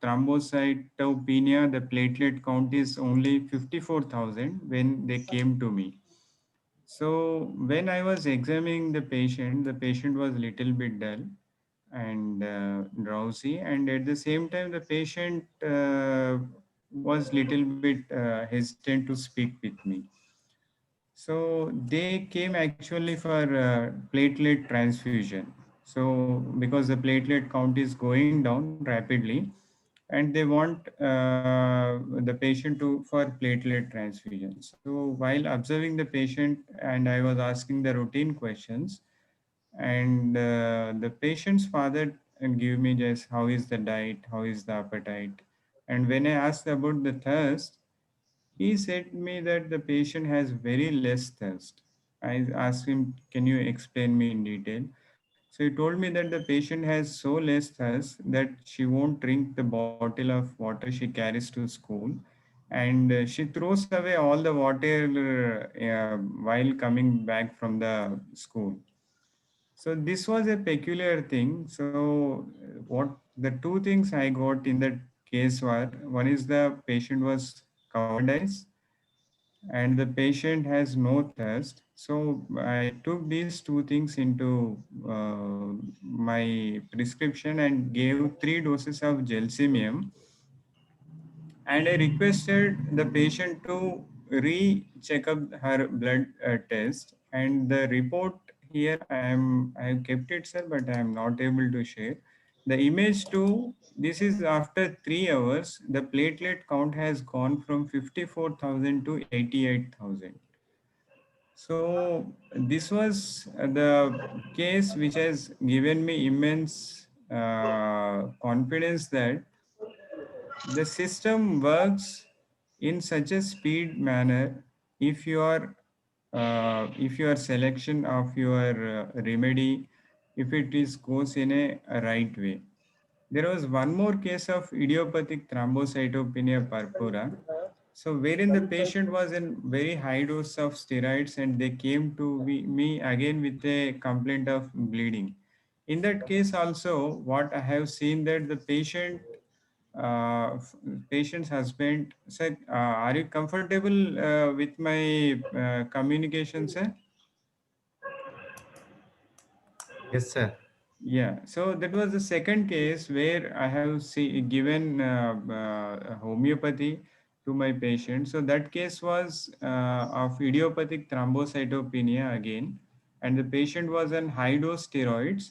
thrombocytopenia. The platelet count is only 54,000 when they came to me. So when I was examining the patient was little bit dull and drowsy, and at the same time, the patient was little bit hesitant to speak with me. So they came actually for platelet transfusion. So because the platelet count is going down rapidly, and they want the patient to for platelet transfusion. So while observing the patient, and I was asking the routine questions, and the patient's father give me just how is the diet, how is the appetite, and when I asked about the thirst, he said me that the patient has very less thirst. I asked him, can you explain me in detail? So he told me that the patient has so less thirst that she won't drink the bottle of water she carries to school, and she throws away all the water while coming back from the school. So this was a peculiar thing. So what the two things I got in that case were, one is the patient was covered eyes and the patient has no thirst. So I took these two things into my prescription and gave 3 doses of gelsemium, and I requested the patient to re-check up her blood test, and the report here I have kept it, sir, but I am not able to share the image too. This is after 3 hours. The platelet count has gone from 54,000 to 88,000. So this was the case which has given me immense confidence that the system works in such a speed manner if you are if your selection of your remedy, if it is goes in a right way. There was one more case of idiopathic thrombocytopenia purpura. So wherein the patient was in very high dose of steroids and they came to me again with a complaint of bleeding. In that case also, what I have seen that the patient's husband said, "Are you comfortable with my communication, sir?" Yes, sir. Yeah, so that was the second case where I have given homeopathy to my patient. So that case was of idiopathic thrombocytopenia again, and the patient was on high dose steroids.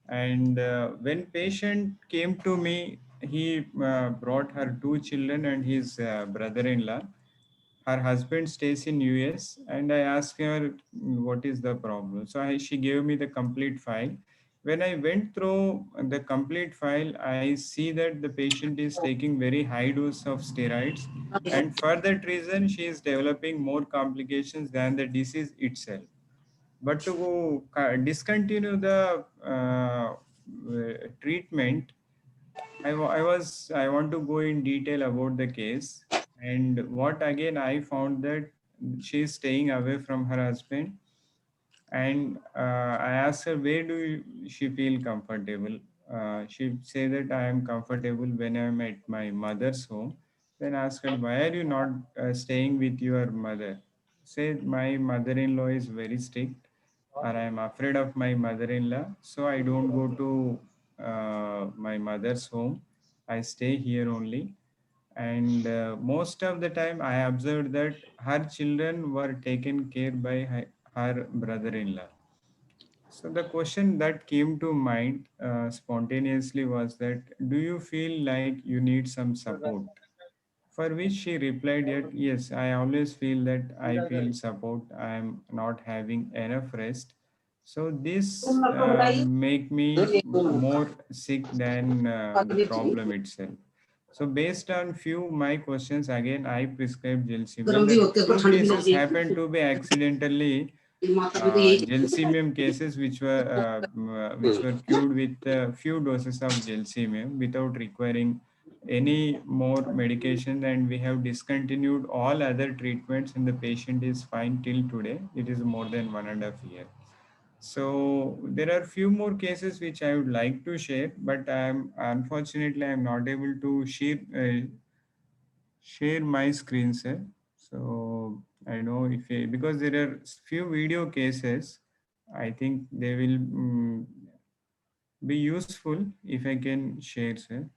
And when patient came to me, he brought her two children and his brother-in-law. Her husband stays in US, and I asked her what is the problem. So she gave me the complete file. When I went through the complete file, I see that the patient is taking very high dose of steroids, and for that reason, she is developing more complications than the disease itself. But to discontinue the treatment, I want to go in detail about the case, and what again I found that she is staying away from her husband, and I asked her where she feel comfortable. She say that I am comfortable when I am at my mother's home. Then I asked her, why are you not staying with your mother? Say my mother-in-law is very strict, or I am afraid of my mother-in-law, so I don't go to my mother's home. I stay here only. And most of the time, I observed that her children were taken care by her brother-in-law. So the question that came to mind spontaneously was that, do you feel like you need some support? For which she replied that, yes, I always feel that I feel support. I am not having enough rest. So this make me more sick than the problem itself. So based on few my questions, again, I prescribed Gelsimium. The two cases happened to be accidentally gelsemium cases which were cured with few doses of gelsemium without requiring any more medication, and we have discontinued all other treatments and the patient is fine till today. It is more than 1.5 years. So there are few more cases which I would like to share, but I'm not able to share my screen, sir. So I know because there are few video cases, I think they will be useful if I can share, sir.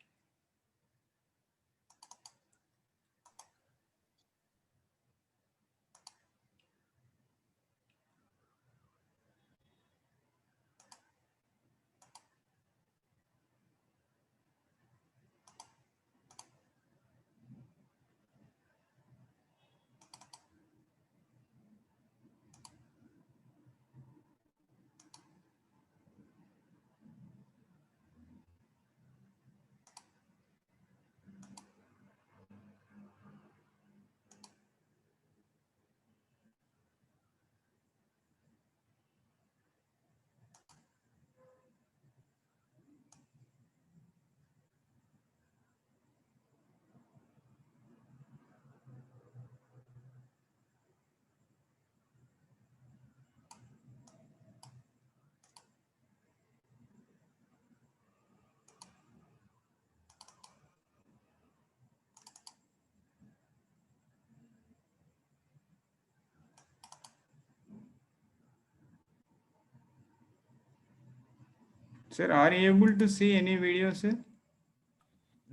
Sir, are you able to see any video, sir?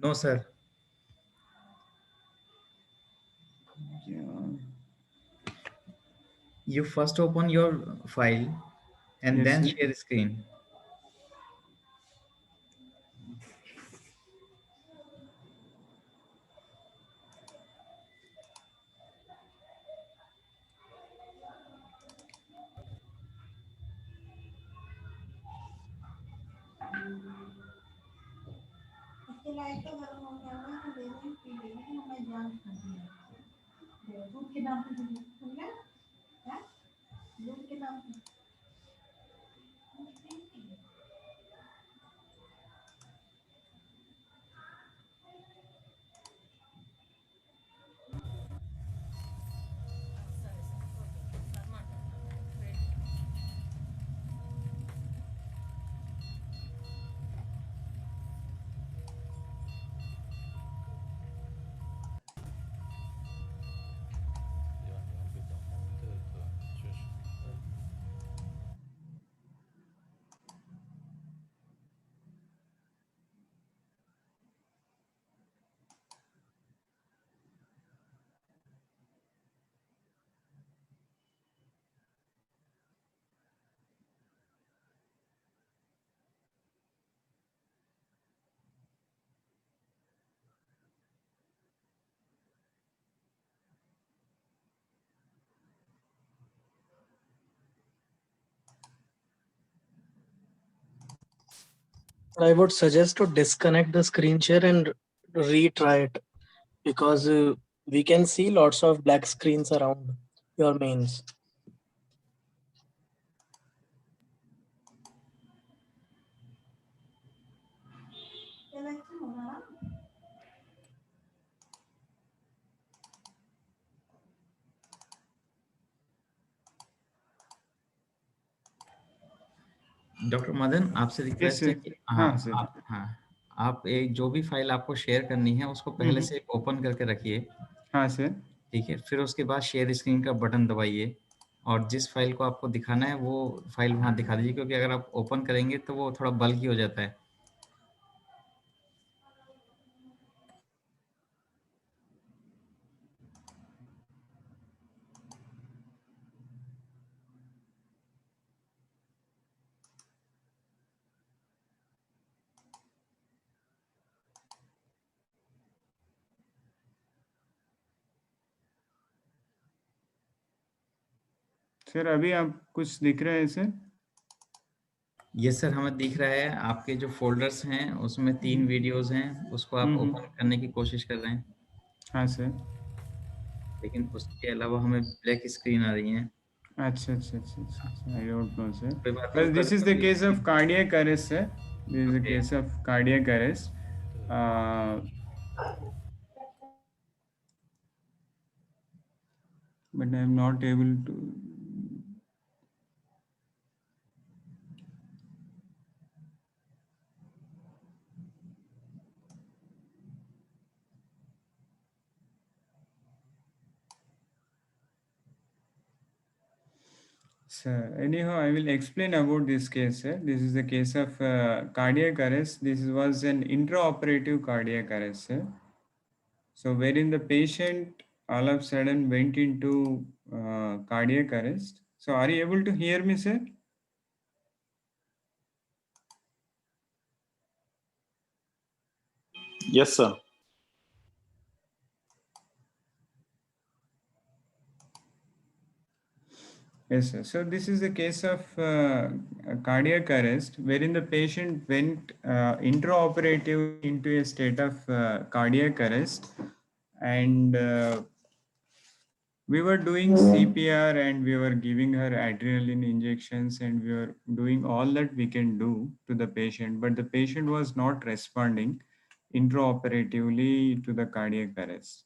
No, sir. Yeah. You first open your file and Yes, then sir. share screen. I would suggest to disconnect the screen share and retry it because we can see lots of black screens around your mains. Doctor Madan आपसे Yes, request sir. है कि हाँ हाँ, sir. आप एक जो भी file आपको शेयर करनी है उसको पहले हम्म। से ओपन करके रखिए, हाँ, sir. ठीक है। फिर उसके बाद शेयर स्क्रीन का बटन दबाइए और जिस फाइल को आपको दिखाना है वो फाइल वहाँ दिखा दीजिए, क्योंकि अगर आप ओपन करेंगे तो वो थोड़ा बल्की हो जाता है। सर अभी आप कुछ दिख रहे हैं सर? यस सर, हमें दिख रहा है। आपके जो फ़ोल्डर्स हैं उसमें 3 वीडियोज़ हैं, उसको आप ओपन करने की कोशिश कर रहे हैं, हाँ सर। लेकिन उसके अलावा हमें ब्लैक स्क्रीन आ रही है। अच्छा, अच्छा, अच्छा, अच्छा, अच्छा, I don't know sir. कोई बात नहीं, But उसको this is the case of cardiac arrest sir. This is a okay. case of cardiac arrest. Uh, but I am not able to. Sir, anyhow, I will explain about this case. Sir. This is a case of cardiac arrest. This was an intraoperative cardiac arrest. Sir. So, wherein the patient all of a sudden went into cardiac arrest. So, are you able to hear me, sir? Yes, sir. Yes, sir. So this is a case of a cardiac arrest wherein the patient went intraoperative into a state of cardiac arrest, and we were doing CPR and we were giving her adrenaline injections and we were doing all that we can do to the patient, but the patient was not responding intraoperatively to the cardiac arrest.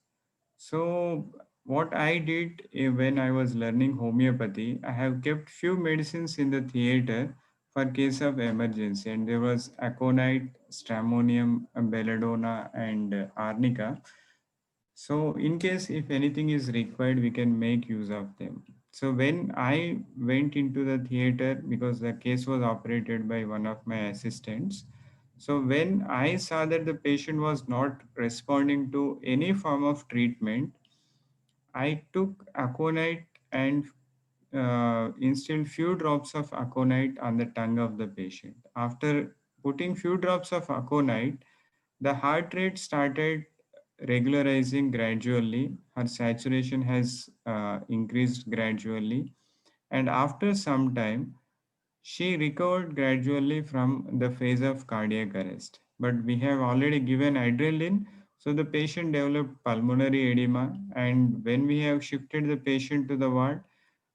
So what I did when I was learning homeopathy, I have kept few medicines in the theater for case of emergency, and there was aconite, stramonium, belladonna, and arnica. So in case if anything is required, we can make use of them. So when I went into the theater, because the case was operated by one of my assistants, so when I saw that the patient was not responding to any form of treatment, I took aconite and instilled few drops of aconite on the tongue of the patient. After putting few drops of aconite, the heart rate started regularizing gradually. Her saturation has increased gradually, and after some time, she recovered gradually from the phase of cardiac arrest. But we have already given adrenaline, so the patient developed pulmonary edema. And when we have shifted the patient to the ward,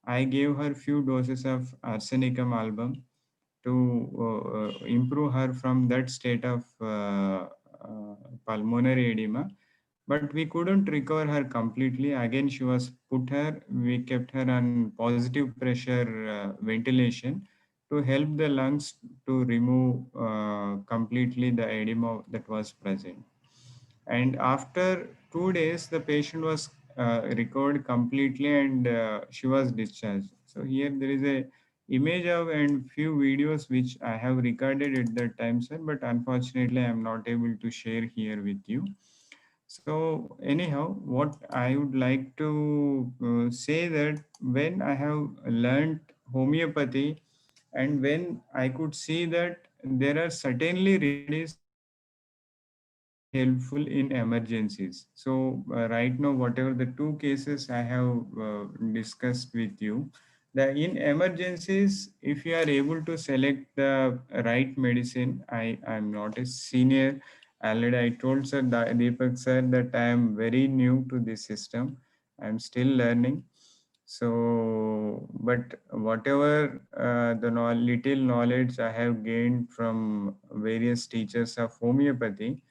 I gave her few doses of arsenicum album to improve her from that state of pulmonary edema, but we couldn't recover her completely. Again, she was put her, we kept her on positive pressure ventilation to help the lungs to remove completely the edema that was present. And after 2 days, the patient was recovered completely, and she was discharged. So here there is a image of and few videos which I have recorded at that time, sir, but unfortunately I am not able to share here with you. So anyhow, what I would like to say that when I have learned homeopathy, and when I could see that there are certainly remedies which can be very helpful in emergencies. So right now, whatever the two cases I have discussed with you, the in emergencies, if you are able to select the right medicine, I'm not a senior. Already I told Sir Deepak sir that I am very new to this system. I'm still learning. So, but whatever little knowledge I have gained from various teachers of homeopathy,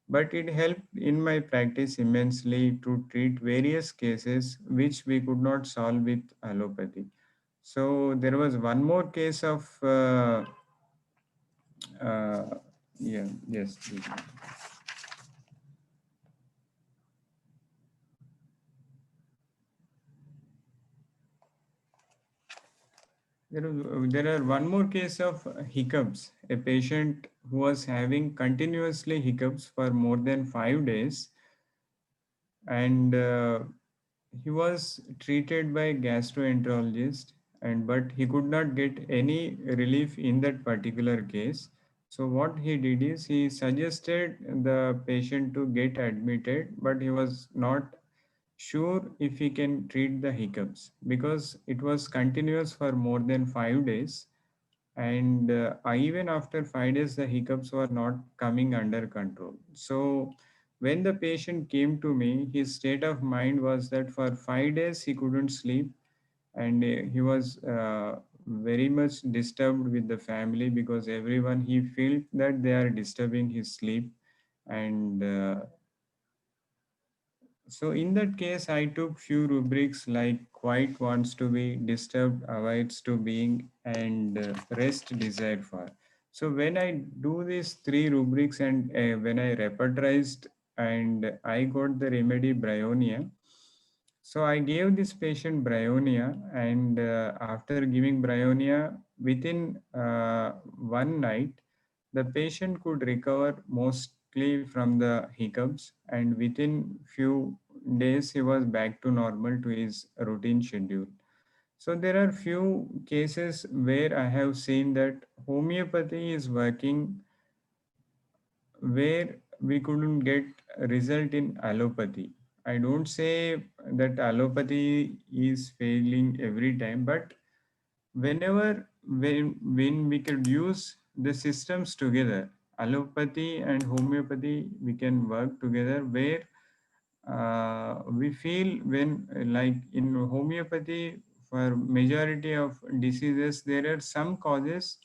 but it helped in my practice immensely to treat various cases which we could not solve with allopathy. So there was one more case of uh, yeah, yes, please. There are one more case of hiccups. A patient who was having continuously hiccups for more than 5 days, and he was treated by gastroenterologist, and but he could not get any relief in that particular case. So what he did is he suggested the patient to get admitted, but he was not sure if he can treat the hiccups because it was continuous for more than 5 days, and even after 5 days the hiccups were not coming under control. So when the patient came to me, his state of mind was that for 5 days he couldn't sleep, and he was very much disturbed with the family because everyone he felt that they are disturbing his sleep. And so in that case, I took few rubrics like quiet wants to be, disturbed avoids to being, and rest desired for. So when I do these three rubrics, and when I repertorized and I got the remedy bryonia, so I gave this patient bryonia, and after giving bryonia, within 1 night, the patient could recover mostly from the hiccups, and within few days he was back to normal to his routine schedule. So there are few cases where I have seen that homeopathy is working where we couldn't get a result in allopathy. I don't say that allopathy is failing every time, but when we could use the systems together, allopathy and homeopathy, we can work together where we feel when like in homeopathy for majority of diseases there are some causes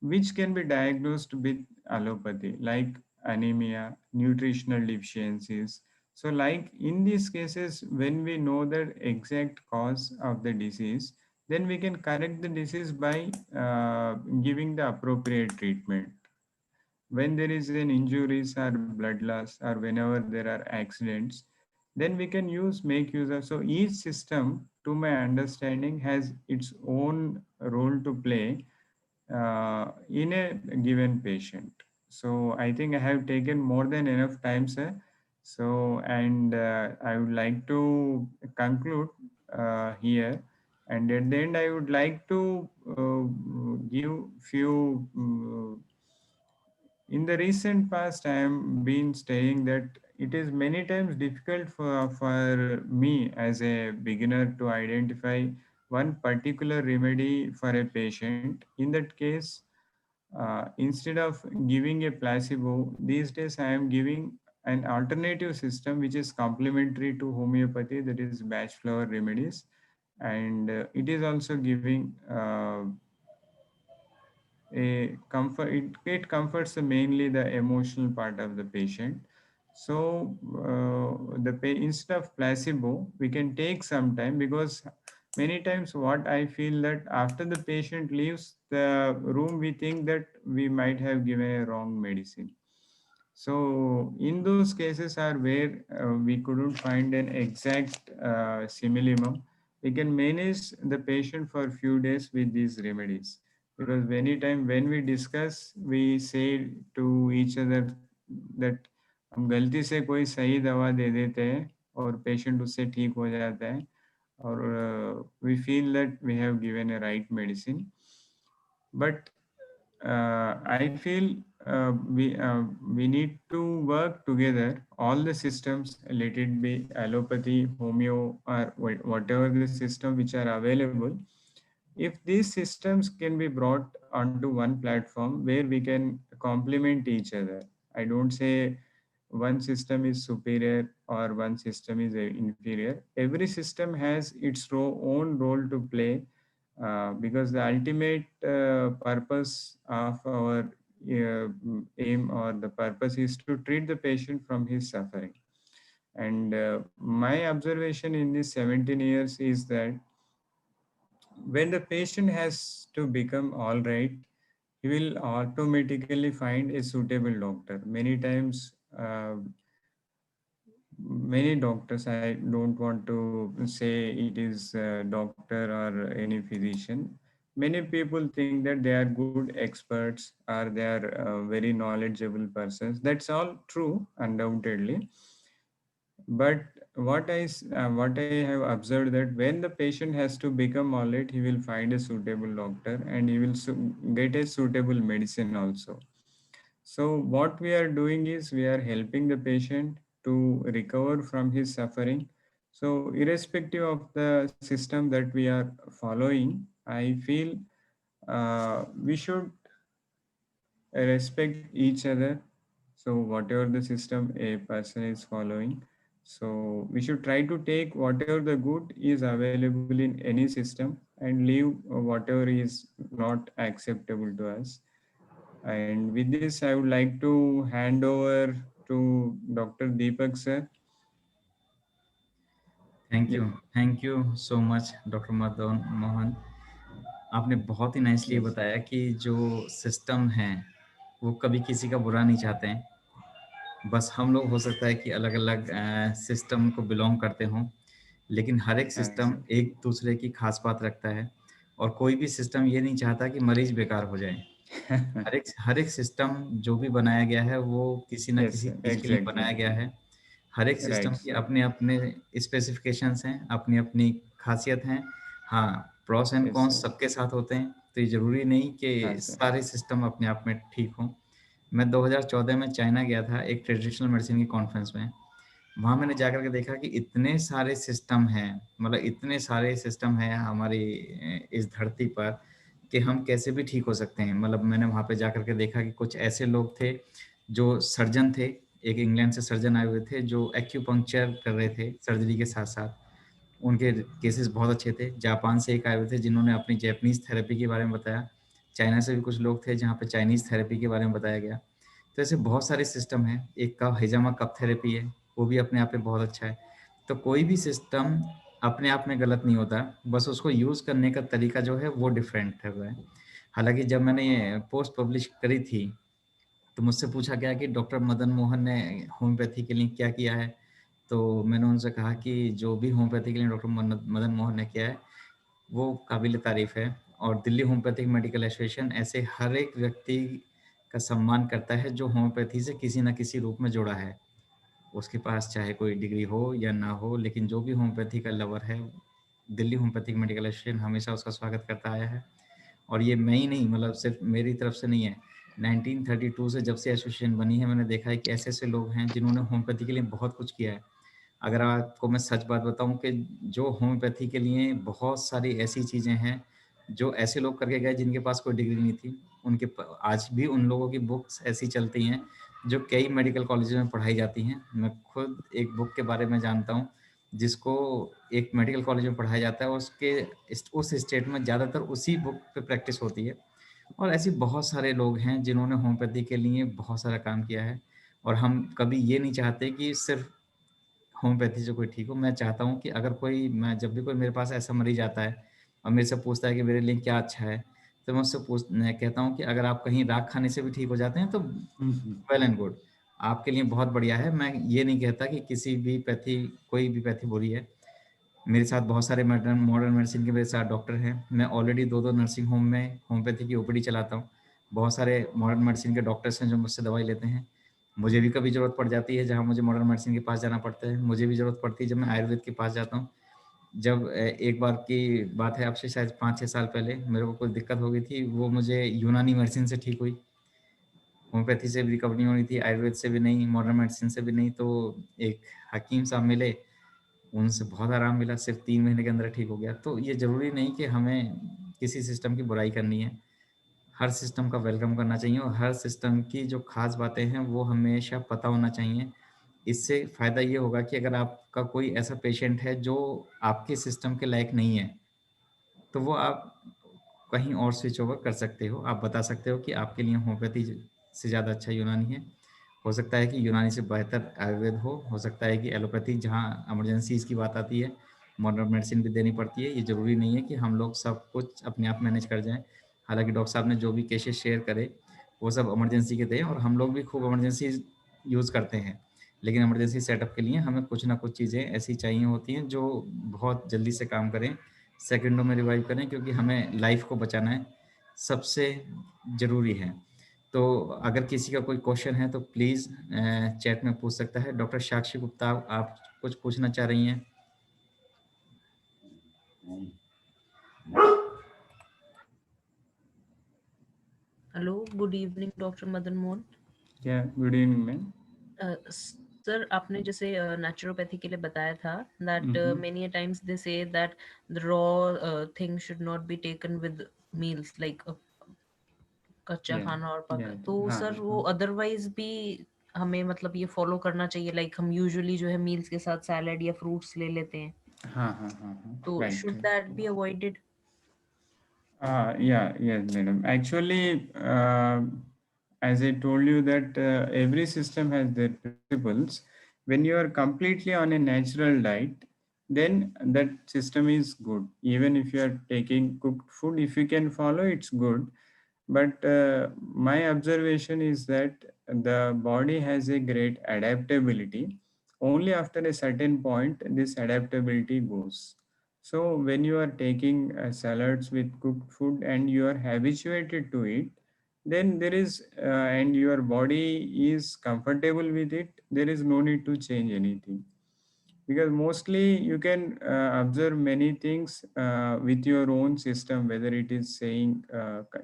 which can be diagnosed with allopathy like anemia, nutritional deficiencies. So like in these cases when we know the exact cause of the disease, then we can correct the disease by giving the appropriate treatment. When there is an injuries or blood loss or whenever there are accidents, then we can make use of. So each system to my understanding has its own role to play in a given patient. So I think I have taken more than enough time, sir. So and I would like to conclude here, and at the end I would like to give few in the recent past I am been saying that it is many times difficult for me as a beginner to identify one particular remedy for a patient. In that case, instead of giving a placebo, these days I am giving an alternative system which is complementary to homeopathy, that is batch flower remedies. and it is also giving a comfort. It comforts mainly the emotional part of the patient. So instead of placebo, we can take some time, because many times what I feel that after the patient leaves the room, we think that we might have given a wrong medicine. So in those cases are where we couldn't find an exact simillimum. We can manage the patient for a few days with these remedies, because many time when we discuss, we say to each other that हम गलती से कोई सही दवा दे देते हैं और patient उससे ठीक हो जाता है, और we feel that we have given a right medicine. But I feel we need to work together, all the systems, let it be allopathy, homeo, or whatever the system which are available. If these systems can be brought onto one platform where we can complement each other, I don't say one system is superior or one system is inferior. Every system has its own role to play, because the ultimate purpose of our aim or the purpose is to treat the patient from his suffering. And my observation in this 17 years is that when the patient has to become all right, he will automatically find a suitable doctor. Many times, many doctors, I don't want to say it is a doctor or any physician, many people think that they are good experts or they are very knowledgeable persons. That's all true, undoubtedly. But what I have observed, that when the patient has to become all right, he will find a suitable doctor and he will get a suitable medicine also. So what we are doing is we are helping the patient to recover from his suffering. So irrespective of the system that we are following, I feel we should respect each other. So whatever the system a person is following, so we should try to take whatever the good is available in any system and leave whatever is not acceptable to us. And with this, I would like to hand over to Dr. Deepak sir. Yeah. Thank you so much doctor Madan Mohan. आपने बहुत ही nicely Yes. बताया कि जो system है वो कभी किसी का बुरा नहीं चाहते हैं। बस हम लोग हो सकता है कि अलग-अलग सिस्टम को बिलॉन्ग करते हों, लेकिन हर एक सिस्टम Sir. एक दूसरे की खास बात रखता है और कोई भी सिस्टम ये नहीं चाहता कि मरीज बेकार हो जाए। हर एक सिस्टम जो भी बनाया गया है वो किसी न Yes, किसी sir. चीज़ के लिए Exactly. बनाया गया है। हर एक सिस्टम Right, के sir. अपने-अपने स्पेसिफिकेशंस हैं, अपनी-अपनी खासियत हैं। हाँ, pros and Yes, cons sir. सबके साथ होते हैं, तो ये ज़रूरी नहीं हाँ, कि sir. सारे सिस्टम अपने आप में ठीक हों। मैं 2014 में चाइना गया था एक ट्रेडिशनल मेडिसिन की कॉन्फ्रेंस में। वहाँ मैंने जाकर के देखा कि इतने सारे सिस्टम हैं, मतलब इतने सारे सिस्टम हैं हमारी इस धरती पर कि हम कैसे भी ठीक हो सकते हैं। मतलब मैंने वहाँ पे जाकर के देखा कि कुछ ऐसे लोग थे, जो सर्जन थे, एक इंग्लैंड से सर्जन आए हुए थे, जो एक्यूपंक्चर कर रहे थे सर्जरी के साथ-साथ। उनके केसेस बहुत अच्छे थे। जापान से एक आए हुए थे जिन्होंने अपनी जैपनीज़ थेरेपी के बारे में बताया। चाइना से भी कुछ लोग थे जहाँ पे चाइनीज़ थेरेपी के बारे में बताया गया। तो ऐसे बहुत सारे सिस्टम हैं। एक कप हिजामा कप थेरेपी है, वो भी अपने आप में बहुत अच्छा है। तो कोई भी सिस्टम अपने आप में गलत नहीं होता, बस उसको यूज़ करने का तरीका जो है वो डिफरेंट है। हालाँकि जब मैंने ये पोस्ट पब्लिश करी थी, तो मुझसे पूछा गया कि डॉक्टर मदन मोहन ने होम्योपैथी के लिए क्या किया है? तो मैंने उनसे कहा कि जो भी होम्योपैथी के लिए डॉक्टर मदन मोहन ने किया है, वो काबिल तारीफ़ है और दिल्ली होम्योपैथिक मेडिकल एसोसिएशन ऐसे हर एक व्यक्ति का सम्मान करता है जो होम्योपैथी से किसी न किसी रूप में जुड़ा है। उसके पास चाहे कोई डिग्री हो या ना हो, लेकिन जो भी होम्योपैथी का लवर है, दिल्ली होम्योपैथिक मेडिकल एसोसिएशन हमेशा उसका स्वागत करता आया है। और ये मैं ही नहीं, मतलब सिर्फ मेरी तरफ से नहीं है। 1932 से जब से एसोसिएशन बनी है, मैंने देखा है कि ऐसे-ऐसे लोग हैं जिन्होंने होम्योपैथी के लिए बहुत कुछ किया है। अगर आपको मैं सच बात बताऊँ कि जो होम्योपैथी के लिए बहुत सारी ऐसी चीज़ें हैं, जो ऐसे लोग करके गए जिनके पास कोई डिग्री नहीं थी। उनके प आज भी उन लोगों की बुक्स ऐसी चलती हैं, जो कई मेडिकल कॉलेजेस में पढ़ाई जाती हैं। मैं खुद एक बुक के बारे में जानता हूँ, जिसको एक मेडिकल कॉलेज में पढ़ाया जाता है, उस स्टेट में ज़्यादातर उसी बुक पे प्रैक्टिस होती है। और ऐसे बहुत सारे लोग हैं जिन्होंने होम्योपैथी के लिए बहुत सारा काम किया है, और हम कभी ये नहीं चाहते कि सिर्फ होम्योपैथी से कोई ठीक हो। मैं चाहता हूँ कि अगर जब भी कोई मेरे पास ऐसा मरीज आता है और मेरे से पूछता है कि मेरे लिए क्या अच्छा है, तो मैं कहता हूँ कि अगर आप कहीं राख खाने से भी ठीक हो जाते हैं तो वेल एंड गुड, आपके लिए बहुत बढ़िया है। मैं ये नहीं कहता कि कोई भी पैथी बुरी है। मेरे साथ बहुत सारे मॉडर्न मेडिसिन के मेरे साथ डॉक्टर हैं। मैं ऑलरेडी 2 नर्सिंग होम में होम्योपैथी की ओपीडी चलाता हूँ। बहुत सारे मॉडर्न मेडिसिन के डॉक्टर्स हैं जो मुझसे दवाई लेते हैं। मुझे भी कभी ज़रूरत पड़ जाती है जहाँ मुझे मॉडर्न मेडिसिन के पास जाना पड़ता है। मुझे भी ज़रूरत पड़ती है जब मैं आयुर्वेद के पास जाता हूँ। जब एक बार की बात है, आपसे शायद 5-6 साल पहले मेरे को कोई दिक्कत हो गई थी, वो मुझे यूनानी मेडिसिन से ठीक हुई। होम्योपैथी से भी रिकवर नहीं हो रही थी, आयुर्वेद से भी नहीं, मॉडर्न मेडिसिन से भी नहीं। तो एक हकीम साहब मिले, उनसे बहुत आराम मिला, सिर्फ 3 महीने के अंदर ठीक हो गया। तो ये ज़रूरी नहीं कि हमें किसी सिस्टम की बुराई करनी है। हर सिस्टम का वेलकम करना चाहिए और हर सिस्टम की जो ख़ास बातें हैं वो हमेशा पता होना चाहिए। इससे फ़ायदा ये होगा कि अगर आपका कोई ऐसा पेशेंट है जो आपके सिस्टम के लायक नहीं है, तो वो आप कहीं और स्विच ओवर कर सकते हो। आप बता सकते हो कि आपके लिए होम्योपैथी से ज़्यादा अच्छा यूनानी है। हो सकता है कि यूनानी से बेहतर आयुर्वेद हो सकता है कि एलोपैथी, जहाँ इमरजेंसीज़ की बात आती है, मॉडर्न मेडिसिन भी देनी पड़ती है। ये ज़रूरी नहीं है कि हम लोग सब कुछ अपने आप मैनेज कर जाएँ। हालाँकि डॉक्टर साहब ने जो भी केसेज़ शेयर करे, वो सब इमरजेंसी के थे और हम लोग भी खूब इमरजेंसी यूज़ करते हैं। लेकिन इमरजेंसी सेटअप के लिए हमें कुछ ना कुछ चीज़ें ऐसी चाहिए होती हैं जो बहुत जल्दी से काम करें, सेकंडों में रिवाइव करें, क्योंकि हमें लाइफ को बचाना है, सबसे ज़रूरी है। तो अगर किसी का कोई क्वेश्चन है तो प्लीज़ चैट में पूछ सकता है। डॉक्टर साक्षी गुप्ता, आप कुछ पूछना चाह रही हैं? Hello, good evening doctor Madan Mohan. Yeah, good evening, ma'am. Sir, आपने जैसे नेचुरोपैथी के लिए बताया था that many times they say that the raw thing should not be taken with meals, like कच्चा Yeah, खाना और पका। yeah, तो सर वो अदरवाइज भी हमें मतलब ये फॉलो करना चाहिए, लाइक हम यूजुअली जो है मील्स के साथ सैलेड या फ्रूट्स ले लेते हैं, तो right. Should that be avoided? Yeah, yes, madam. Actually, as I told you that every system has their principles. When you are completely on a natural diet, then that system is good. Even if you are taking cooked food, if you can follow, it's good. But my observation is that the body has a great adaptability. Only after a certain point, this adaptability goes. So when you are taking salads with cooked food and you are habituated to it, then there is and your body is comfortable with it, there is no need to change anything, because mostly you can observe many things with your own system, whether it is saying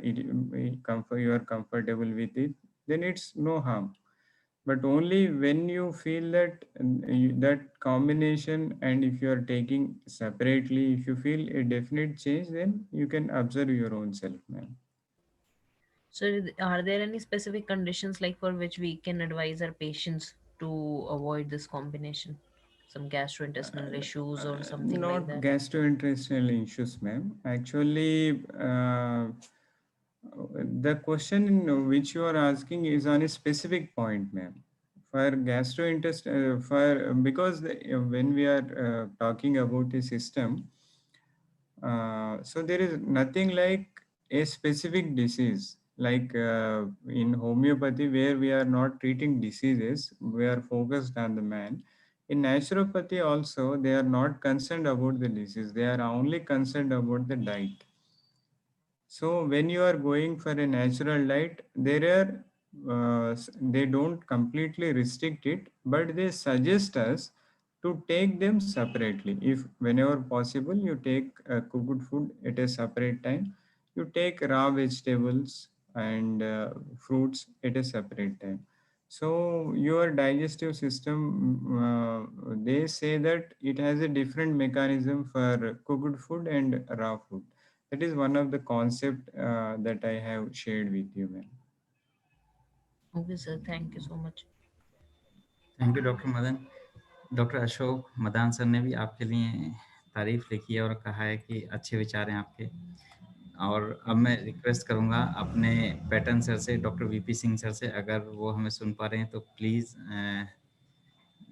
you are comfortable with it, then it's no harm. But only when you feel that that combination, and if you are taking separately, if you feel a definite change, then you can observe your own self, man. So, are there any specific conditions like for which we can advise our patients to avoid this combination? Some gastrointestinal issues or something like Not that? gastrointestinal issues, ma'am. Actually, the question which you are asking is on a specific point, ma'am. For gastrointestinal, because when we are talking about a system, so there is nothing like a specific disease. Like in homeopathy, where we are not treating diseases, we are focused on the man. In naturopathy also, they are not concerned about the disease. They are only concerned about the diet. So when you are going for a natural diet, they don't completely restrict it, but they suggest us to take them separately. If whenever possible, you take cooked food at a separate time, you take raw vegetables and fruits at a separate time. So your digestive system, they say that it has a different mechanism for cooked food and raw food. That is one of the concept that I have shared with you, man. Okay, sir. Thank you so much. Thank you doctor Madan. Doctor Ashok Madan sir ने भी आपके लिए तारीफ लिखी है और कहा है कि अच्छे विचार हैं आपके। और अब मैं रिक्वेस्ट करूंगा अपने पैटर्न सर से, डॉक्टर वीपी सिंह सर से, अगर वो हमें सुन पा रहे हैं तो प्लीज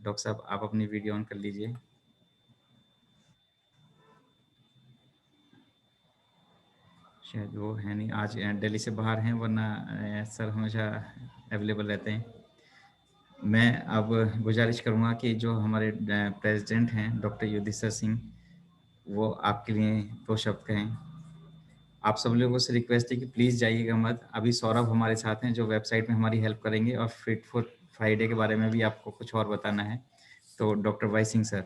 डॉक्टर साहब आप अपनी वीडियो ऑन कर लीजिए। शायद वो है नहीं, आज दिल्ली से बाहर हैं, वरना सर हमेशा अवेलेबल रहते हैं। मैं अब गुजारिश करूंगा कि जो हमारे प्रेसिडेंट हैं डॉक्टर युधिष्ठिर सिंह, वो आपके लिए 2 शब्द कहें। आप सब लोगों से रिक्वेस्ट है कि प्लीज़ जाइएगा मत। अभी सौरभ हमारे साथ हैं जो वेबसाइट में हमारी हेल्प करेंगे और फिट फॉर फ्राइडे के बारे में भी आपको कुछ और बताना है। तो doctor Y Singh sir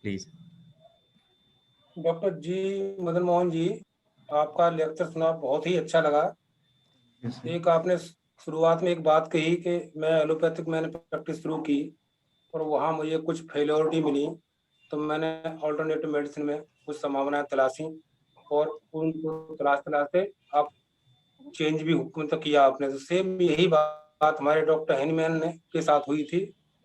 please. Doctor G Madan Mohan ji, आपका लेक्चर सुना, बहुत ही अच्छा लगा। एक आपने शुरुआत में एक बात कही कि मैं एलोपैथिक मैंने प्रैक्टिस शुरू की और वहाँ मुझे कुछ फेलियोरिटी मिली, तो मैंने ऑल्टरनेटिव मेडिसिन में कुछ संभावनाएं तलाशी और उनको तलाशते आप चेंज भी मतलब किया आपने। तो सेम यही बात हमारे डॉक्टर हेनीमैन ने के साथ हुई थी।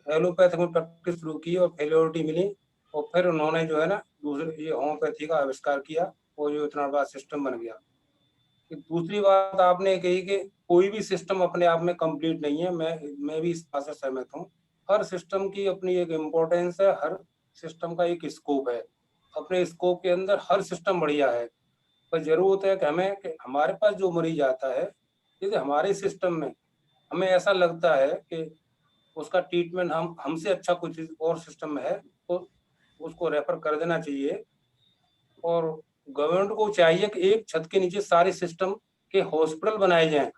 एलोपैथिक में प्रैक्टिस शुरू की और फेलियोरिटी मिली और फिर उन्होंने जो है ना दूसरे ये होम्योपैथी का आविष्कार किया और जो इतना बड़ा सिस्टम बन गया। दूसरी बात आपने कही कि कोई भी सिस्टम अपने आप में कंप्लीट नहीं है। मैं भी इस बात से सहमत हूँ। हर सिस्टम की अपनी एक इम्पोर्टेंस है, हर सिस्टम का एक स्कोप है। अपने स्कोप के अंदर हर सिस्टम बढ़िया है, पर जरूरत है कि हमें कि हमारे पास जो मरीज आता है, यदि हमारे सिस्टम में हमें ऐसा लगता है कि उसका ट्रीटमेंट हम हमसे अच्छा कुछ और सिस्टम में है, तो उसको रेफर कर देना चाहिए। और गवर्नमेंट को चाहिए कि एक छत के नीचे सारे सिस्टम के हॉस्पिटल बनाए जाएं,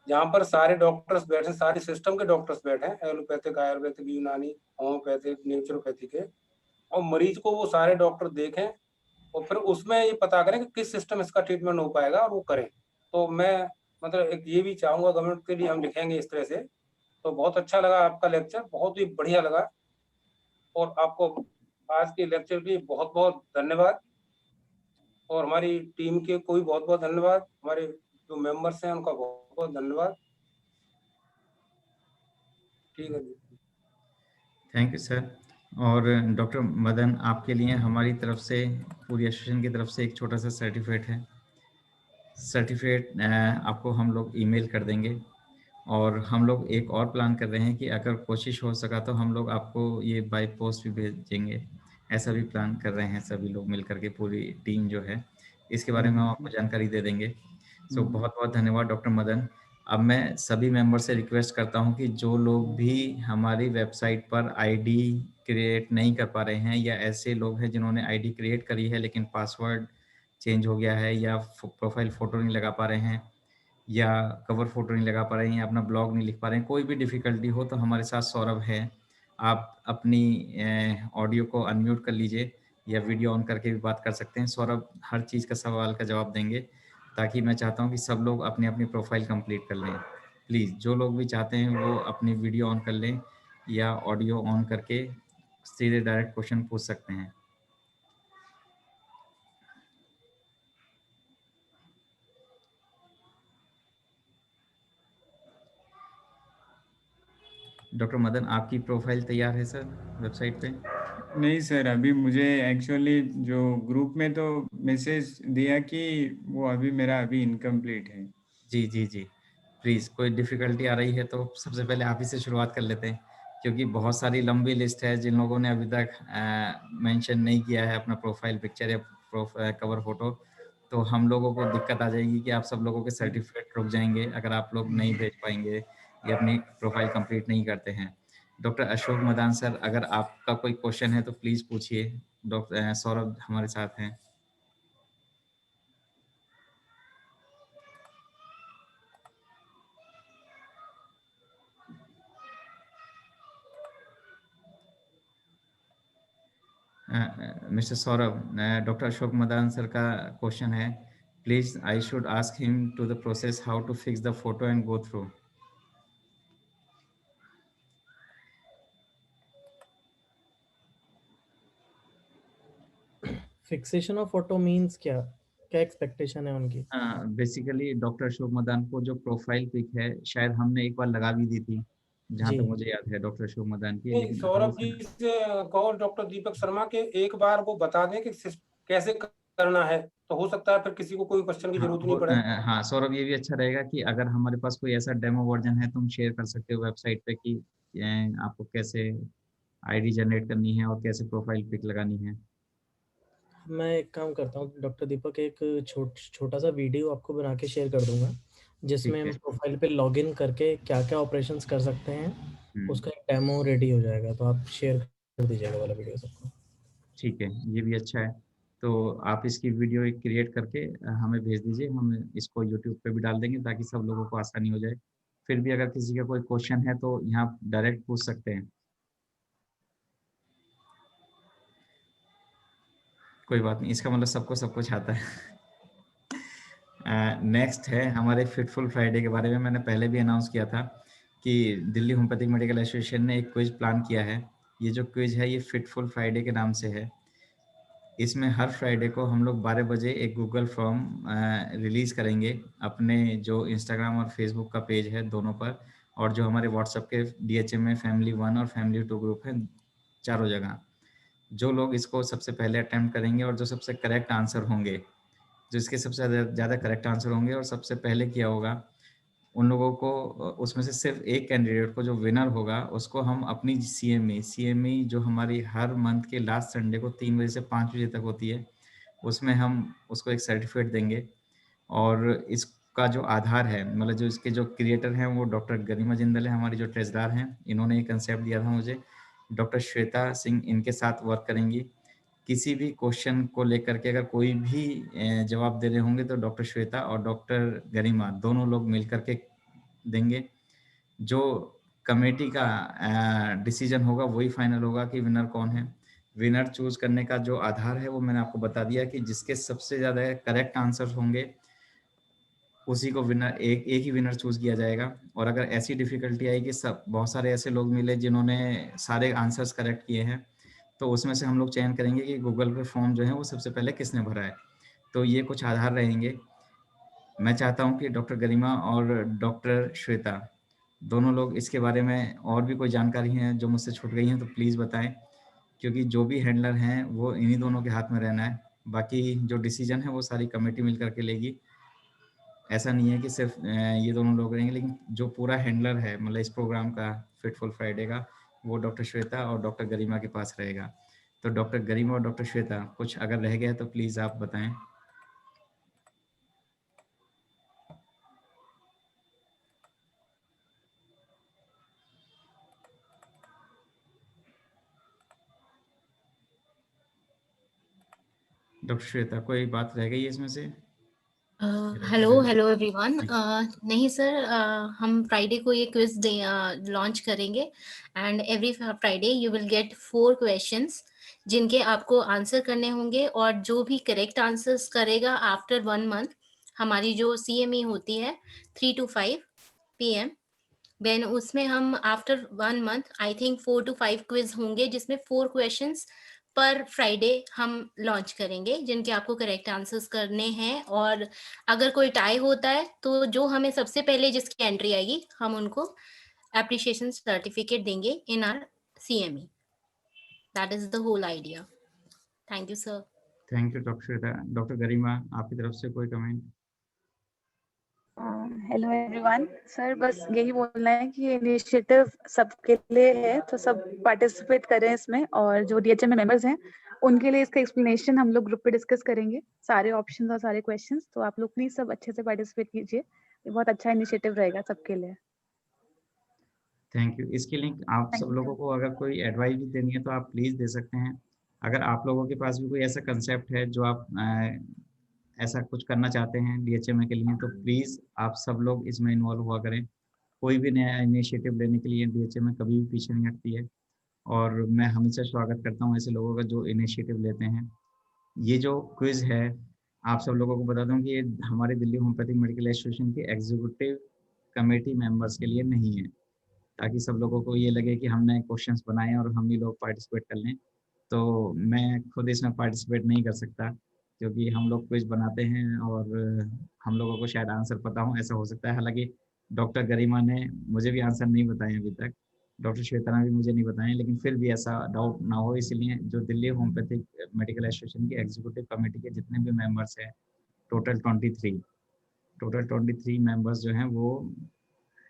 जहाँ पर सारे डॉक्टर्स बैठे, सारे सिस्टम के डॉक्टर्स बैठे, एलोपैथिक, आयुर्वेदिक, यूनानी, होम्योपैथिक, नेचुरोपैथी के, और मरीज को वो सारे डॉक्टर देखें और फिर उसमें ये पता करें कि किस सिस्टम इसका ट्रीटमेंट हो पाएगा और वो करें। तो मैं मतलब एक ये भी चाहूंगा गवर्नमेंट के लिए, हम लिखेंगे इस तरह से। तो बहुत अच्छा लगा आपका लेक्चर, बहुत ही बढ़िया लगा। और आपको आज के लेक्चर के लिए बहुत बहुत धन्यवाद और हमारी टीम के को भी बहुत बहुत धन्यवाद। हमारे जो मेंबर्स हैं उनका बहुत बहुत धन्यवाद। ठीक है जी। Thank you sir. और डॉक्टर मदन, आपके लिए हमारी तरफ से, पूरी एसोसिएशन की तरफ से एक छोटा सा सर्टिफिकेट है। सर्टिफिकेट आपको हम लोग ईमेल कर देंगे। और हम लोग एक और प्लान कर रहे हैं कि अगर कोशिश हो सका तो हम लोग आपको ये बाय पोस्ट भी भेजेंगे। ऐसा भी प्लान कर रहे हैं सभी लोग मिलकर के, पूरी टीम जो है। इसके बारे में हम आपको जानकारी दे देंगे। सो बहुत बहुत धन्यवाद डॉक्टर मदन। अब मैं सभी मेंबर से रिक्वेस्ट करता हूं कि जो लोग भी हमारी वेबसाइट पर आईडी क्रिएट नहीं कर पा रहे हैं, या ऐसे लोग हैं जिन्होंने आईडी क्रिएट करी है लेकिन पासवर्ड चेंज हो गया है, या प्रोफाइल फोटो नहीं लगा पा रहे हैं, या कवर फोटो नहीं लगा पा रहे हैं, या अपना ब्लॉग नहीं लिख पा रहे हैं, कोई भी डिफिकल्टी हो, तो हमारे साथ सौरभ है। आप अपनी ऑडियो को अनम्यूट कर लीजिए या वीडियो ऑन करके भी बात कर सकते हैं। सौरभ हर चीज़ का सवाल का जवाब देंगे, ताकि मैं चाहता हूं कि सब लोग अपनी अपनी प्रोफाइल कंप्लीट कर लें। प्लीज़ जो लोग भी चाहते हैं वो अपनी वीडियो ऑन कर लें या ऑडियो ऑन करके सीधे डायरेक्ट क्वेश्चन पूछ सकते हैं। डॉक्टर मदन, आपकी प्रोफाइल तैयार है सर वेबसाइट पे? नहीं सर, अभी मुझे एक्चुअली जो ग्रुप में तो मैसेज दिया कि वो अभी मेरा अभी इनकम्प्लीट है। जी जी जी, प्लीज़ कोई डिफ़िकल्टी आ रही है तो सबसे पहले आप ही से शुरुआत कर लेते हैं, क्योंकि बहुत सारी लंबी लिस्ट है जिन लोगों ने अभी तक मेंशन नहीं किया है अपना प्रोफाइल पिक्चर या कवर फोटो। तो हम लोगों को दिक्कत आ जाएगी कि आप सब लोगों के सर्टिफिकेट रुक जाएंगे अगर आप लोग नहीं भेज पाएंगे या अपनी प्रोफाइल कंप्लीट नहीं करते हैं। डॉक्टर अशोक मदान सर, अगर आपका कोई क्वेश्चन है तो प्लीज़ पूछिए। डॉक्टर सौरभ हमारे साथ हैं। Mister Saurabh, doctor Ashok Madan sir का क्वेश्चन है, please I should ask him to the process how to fix the photo and go through. Fixation of photo means क्या क्या एक्सपेक्टेशन है उनकी? बेसिकली डॉक्टर अशोक मदान को जो प्रोफाइल पिक है, शायद हमने एक बार लगा भी दी थी, जहाँ जी तक मुझे याद है डॉक्टर शुभ मदान की, नहीं, लेकिन हम सौरभ उसमें जी से कहो डॉक्टर दीपक शर्मा के एक बार वो बता दें कि कैसे करना है, तो हो सकता है फिर किसी को कोई क्वेश्चन की हाँ जरूरत नहीं पड़े। हाँ सौरभ, ये भी अच्छा रहेगा कि अगर हमारे पास कोई ऐसा डेमो वर्जन है, तुम शेयर कर सकते हो वेबसाइट पे कि आपको कैसे आईडी जनरेट करनी है और कैसे प्रोफाइल पिक लगानी है। मैं एक काम करता हूँ डॉक्टर दीपक, एक छोटा सा वीडियो आपको बना के शेयर कर दूंगा, जिसमें ठीक है। हम प्रोफाइल पे लॉगिन करके क्या क्या ऑपरेशंस कर सकते हैं, हम्म, उसका एक डेमो रेडी हो जाएगा, तो आप शेयर कर दीजिएगा वाला वीडियो सबको। ठीक है, ये भी अच्छा है। तो आप इसकी वीडियो एक क्रिएट करके हमें भेज दीजिए, हम इसको यूट्यूब पे भी डाल देंगे ताकि सब लोगों को आसानी हो जाए। फिर भी अगर किसी का कोई क्वेश्चन है तो यहाँ डायरेक्ट पूछ सकते हैं, कोई बात नहीं, इसका मतलब सबको सब कुछ आता है। नेक्स्ट है हमारे फिटफुल फ्राइडे के बारे में। मैंने पहले भी अनाउंस किया था कि दिल्ली होम्योपैथिक मेडिकल एसोसिएशन ने एक क्विज प्लान किया है। ये जो क्विज है ये फिटफुल फ्राइडे के नाम से है। इसमें हर फ्राइडे को हम लोग 12 बजे एक गूगल फॉर्म रिलीज़ करेंगे अपने जो इंस्टाग्राम और फेसबुक का पेज है दोनों पर, और जो हमारे व्हाट्सएप के DHM फैमिली 1 और फैमिली 2 ग्रुप है, चारों जगह। जो लोग इसको सबसे पहले अटेम्प्ट करेंगे और जो सबसे करेक्ट आंसर होंगे, जिसके सबसे ज़्यादा करेक्ट आंसर होंगे और सबसे पहले किया होगा, उन लोगों को उसमें से सिर्फ एक कैंडिडेट को जो विनर होगा उसको हम अपनी CME जो हमारी हर मंथ के लास्ट संडे को 3 बजे से 5 बजे तक होती है, उसमें हम उसको एक सर्टिफिकेट देंगे। और इसका जो आधार है, मतलब जो इसके जो क्रिएटर हैं वो डॉक्टर गरिमा जिंदल है, हमारी जो ट्रेजरार हैं, इन्होंने ये कंसेप्ट दिया था मुझे। डॉक्टर श्वेता सिंह इनके साथ वर्क करेंगी। किसी भी क्वेश्चन को लेकर के अगर कोई भी जवाब दे रहे होंगे तो डॉक्टर श्वेता और डॉक्टर गरिमा दोनों लोग मिल करके देंगे। जो कमेटी का डिसीजन होगा वही फाइनल होगा कि विनर कौन है। विनर चूज करने का जो आधार है वो मैंने आपको बता दिया कि जिसके सबसे ज़्यादा करेक्ट आंसर होंगे उसी को विनर, एक ही विनर चूज किया जाएगा। और अगर ऐसी डिफिकल्टी आई कि सब बहुत सारे ऐसे लोग मिले जिन्होंने सारे आंसर्स करेक्ट किए हैं, तो उसमें से हम लोग चयन करेंगे कि गूगल पे फॉर्म जो है वो सबसे पहले किसने भरा है। तो ये कुछ आधार रहेंगे। मैं चाहता हूँ कि डॉक्टर गरिमा और डॉक्टर श्वेता दोनों लोग इसके बारे में और भी कोई जानकारी है जो मुझसे छूट गई हैं तो प्लीज़ बताएं, क्योंकि जो भी हैंडलर हैं वो इन्हीं दोनों के हाथ में रहना है। बाकी जो डिसीजन है वो सारी कमेटी मिल करके लेगी। ऐसा नहीं है कि सिर्फ ये दोनों लोग रहेंगे, लेकिन जो पूरा हैंडलर है मतलब इस प्रोग्राम का, फिटफुल फ्राइडे का, वो डॉक्टर श्वेता और डॉक्टर गरिमा के पास रहेगा। तो डॉक्टर गरिमा और डॉक्टर श्वेता, कुछ अगर रह गया तो प्लीज़ आप बताएं। डॉक्टर श्वेता, कोई बात रह गई है इसमें से? Hello hello everyone. नहीं सर, हम फ्राइडे को ये क्विज लॉन्च करेंगे and every Friday you will get 4 questions जिनके आपको आंसर करने होंगे, और जो भी करेक्ट आंसर्स करेगा आफ्टर 1 मंथ, हमारी जो CME होती है 3 to 5 PM, देन उसमें हम after 1 month I think 4 to 5 quiz होंगे जिसमें 4 क्वेश्चंस पर फ्राइडे हम लॉन्च करेंगे जिनके आपको करेक्ट आंसर्स करने हैं। और अगर कोई टाई होता है तो जो हमें सबसे पहले जिसकी एंट्री आएगी हम उनको एप्रिसिएशन सर्टिफिकेट देंगे in our CME। That is the whole idea. Thank you sir. Thank you doctor Shweta. Doctor Garima, आपकी तरफ से कोई कमेंट? Hello everyone. सर बस यही बोलना है कि इनिशिएटिव सबके लिए है, तो सब पार्टिसिपेट करें इसमें, और जो DHM में मेंबर्स हैं उनके लिए इसका एक्सप्लेनेशन हम लोग ग्रुप पे डिस्कस करेंगे, सारे ऑप्शंस और सारे क्वेश्चंस। तो आप लोग प्लीज सब अच्छे से पार्टिसिपेट कीजिए, ये बहुत अच्छा इनिशिएटिव रहेगा सबके लिए। Thank you. इसके लिंक आप थैंक सब यू लोगों को अगर कोई एडवाइस भी देनी है तो आप प्लीज़ दे सकते हैं। अगर आप लोगों के पास भी कोई ऐसा कंसेप्ट है जो आप ऐसा कुछ करना चाहते हैं DHMA के लिए, तो प्लीज़ आप सब लोग इसमें इन्वॉल्व हुआ करें। कोई भी नया इनिशिएटिव लेने के लिए DHMA कभी भी पीछे नहीं हटती है, और मैं हमेशा स्वागत करता हूँ ऐसे लोगों का जो इनिशिएटिव लेते हैं। ये जो क्विज़ है, आप सब लोगों को बता दूं कि ये हमारे दिल्ली होम्योपैथिक मेडिकल एसोसिएशन के एग्जीक्यूटिव कमेटी मेंबर्स के लिए नहीं है, ताकि सब लोगों को ये लगे कि हमने क्वेश्चंस बनाए और हम ही लोग पार्टिसिपेट कर लें। तो मैं खुद इसमें पार्टिसिपेट नहीं कर सकता, क्योंकि हम लोग क्विज बनाते हैं और हम लोगों को शायद आंसर पता हो, ऐसा हो सकता है। हालांकि डॉक्टर गरिमा ने मुझे भी आंसर नहीं बताए अभी तक, डॉक्टर श्वेता ने भी मुझे नहीं बताए, लेकिन फिर भी ऐसा डाउट ना हो इसलिए जो दिल्ली होम्योपैथिक मेडिकल एसोसिएशन की एग्जीक्यूटिव कमेटी के जितने भी मेंबर्स हैं, टोटल 23 मेंबर्स जो हैं वो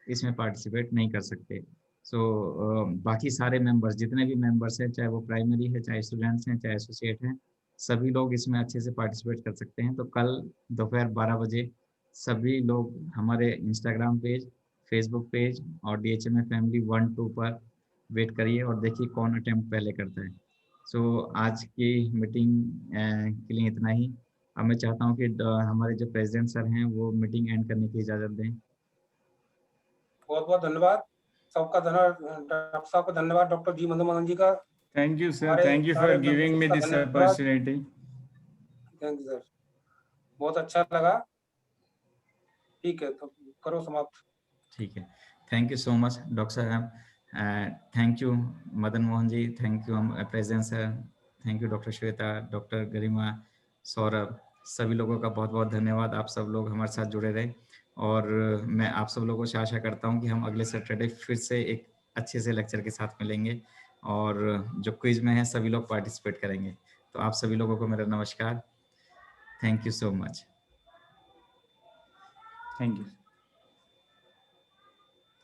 इसमें पार्टिसिपेट नहीं कर सकते। सो बाकी सारे मेंबर्स, जितने भी मेंबर्स हैं, चाहे वो प्राइमरी है, चाहे स्टूडेंट्स हैं, चाहे एसोसिएट हैं, सभी लोग इसमें अच्छे से पार्टिसिपेट कर सकते हैं। तो कल दोपहर 12 बजे सभी लोग हमारे इंस्टाग्राम पेज, फेसबुक पेज और DHMA फैमिली 1-2 पर वेट करिए और देखिए कौन अटेम्प्ट पहले करता है। सो आज की मीटिंग के लिए इतना ही। अब मैं चाहता हूँ कि हमारे जो प्रेसिडेंट सर हैं वो मीटिंग एंड करने की इजाज़त दें। बहुत बहुत धन्यवाद सबका, धन्यवाद डॉक्टर साहब का, धन्यवाद डॉक्टर जी मधुमोहन जी का। Thank you, sir. हमारे Thank you for सारे giving me मेंबर्स का this धन्यवाद। opportunity. थैंक यू सर, बहुत अच्छा लगा। ठीक है, तो करो समाप्त। ठीक है, thank you so much doctor साहब, thank you Madan Mohan ji, thank you president sir, thank you doctor Shweta, doctor Garima, Saurabh, सभी लोगों का बहुत बहुत धन्यवाद। आप सब लोग हमारे साथ जुड़े रहे और मैं आप सब लोगों से आशा करता हूं कि हम अगले सैटरडे फिर से एक अच्छे से लेक्चर के साथ मिलेंगे और जो क्विज में है सभी लोग पार्टिसिपेट करेंगे। तो आप सभी लोगों को मेरा नमस्कार, thank you so much. Thank you.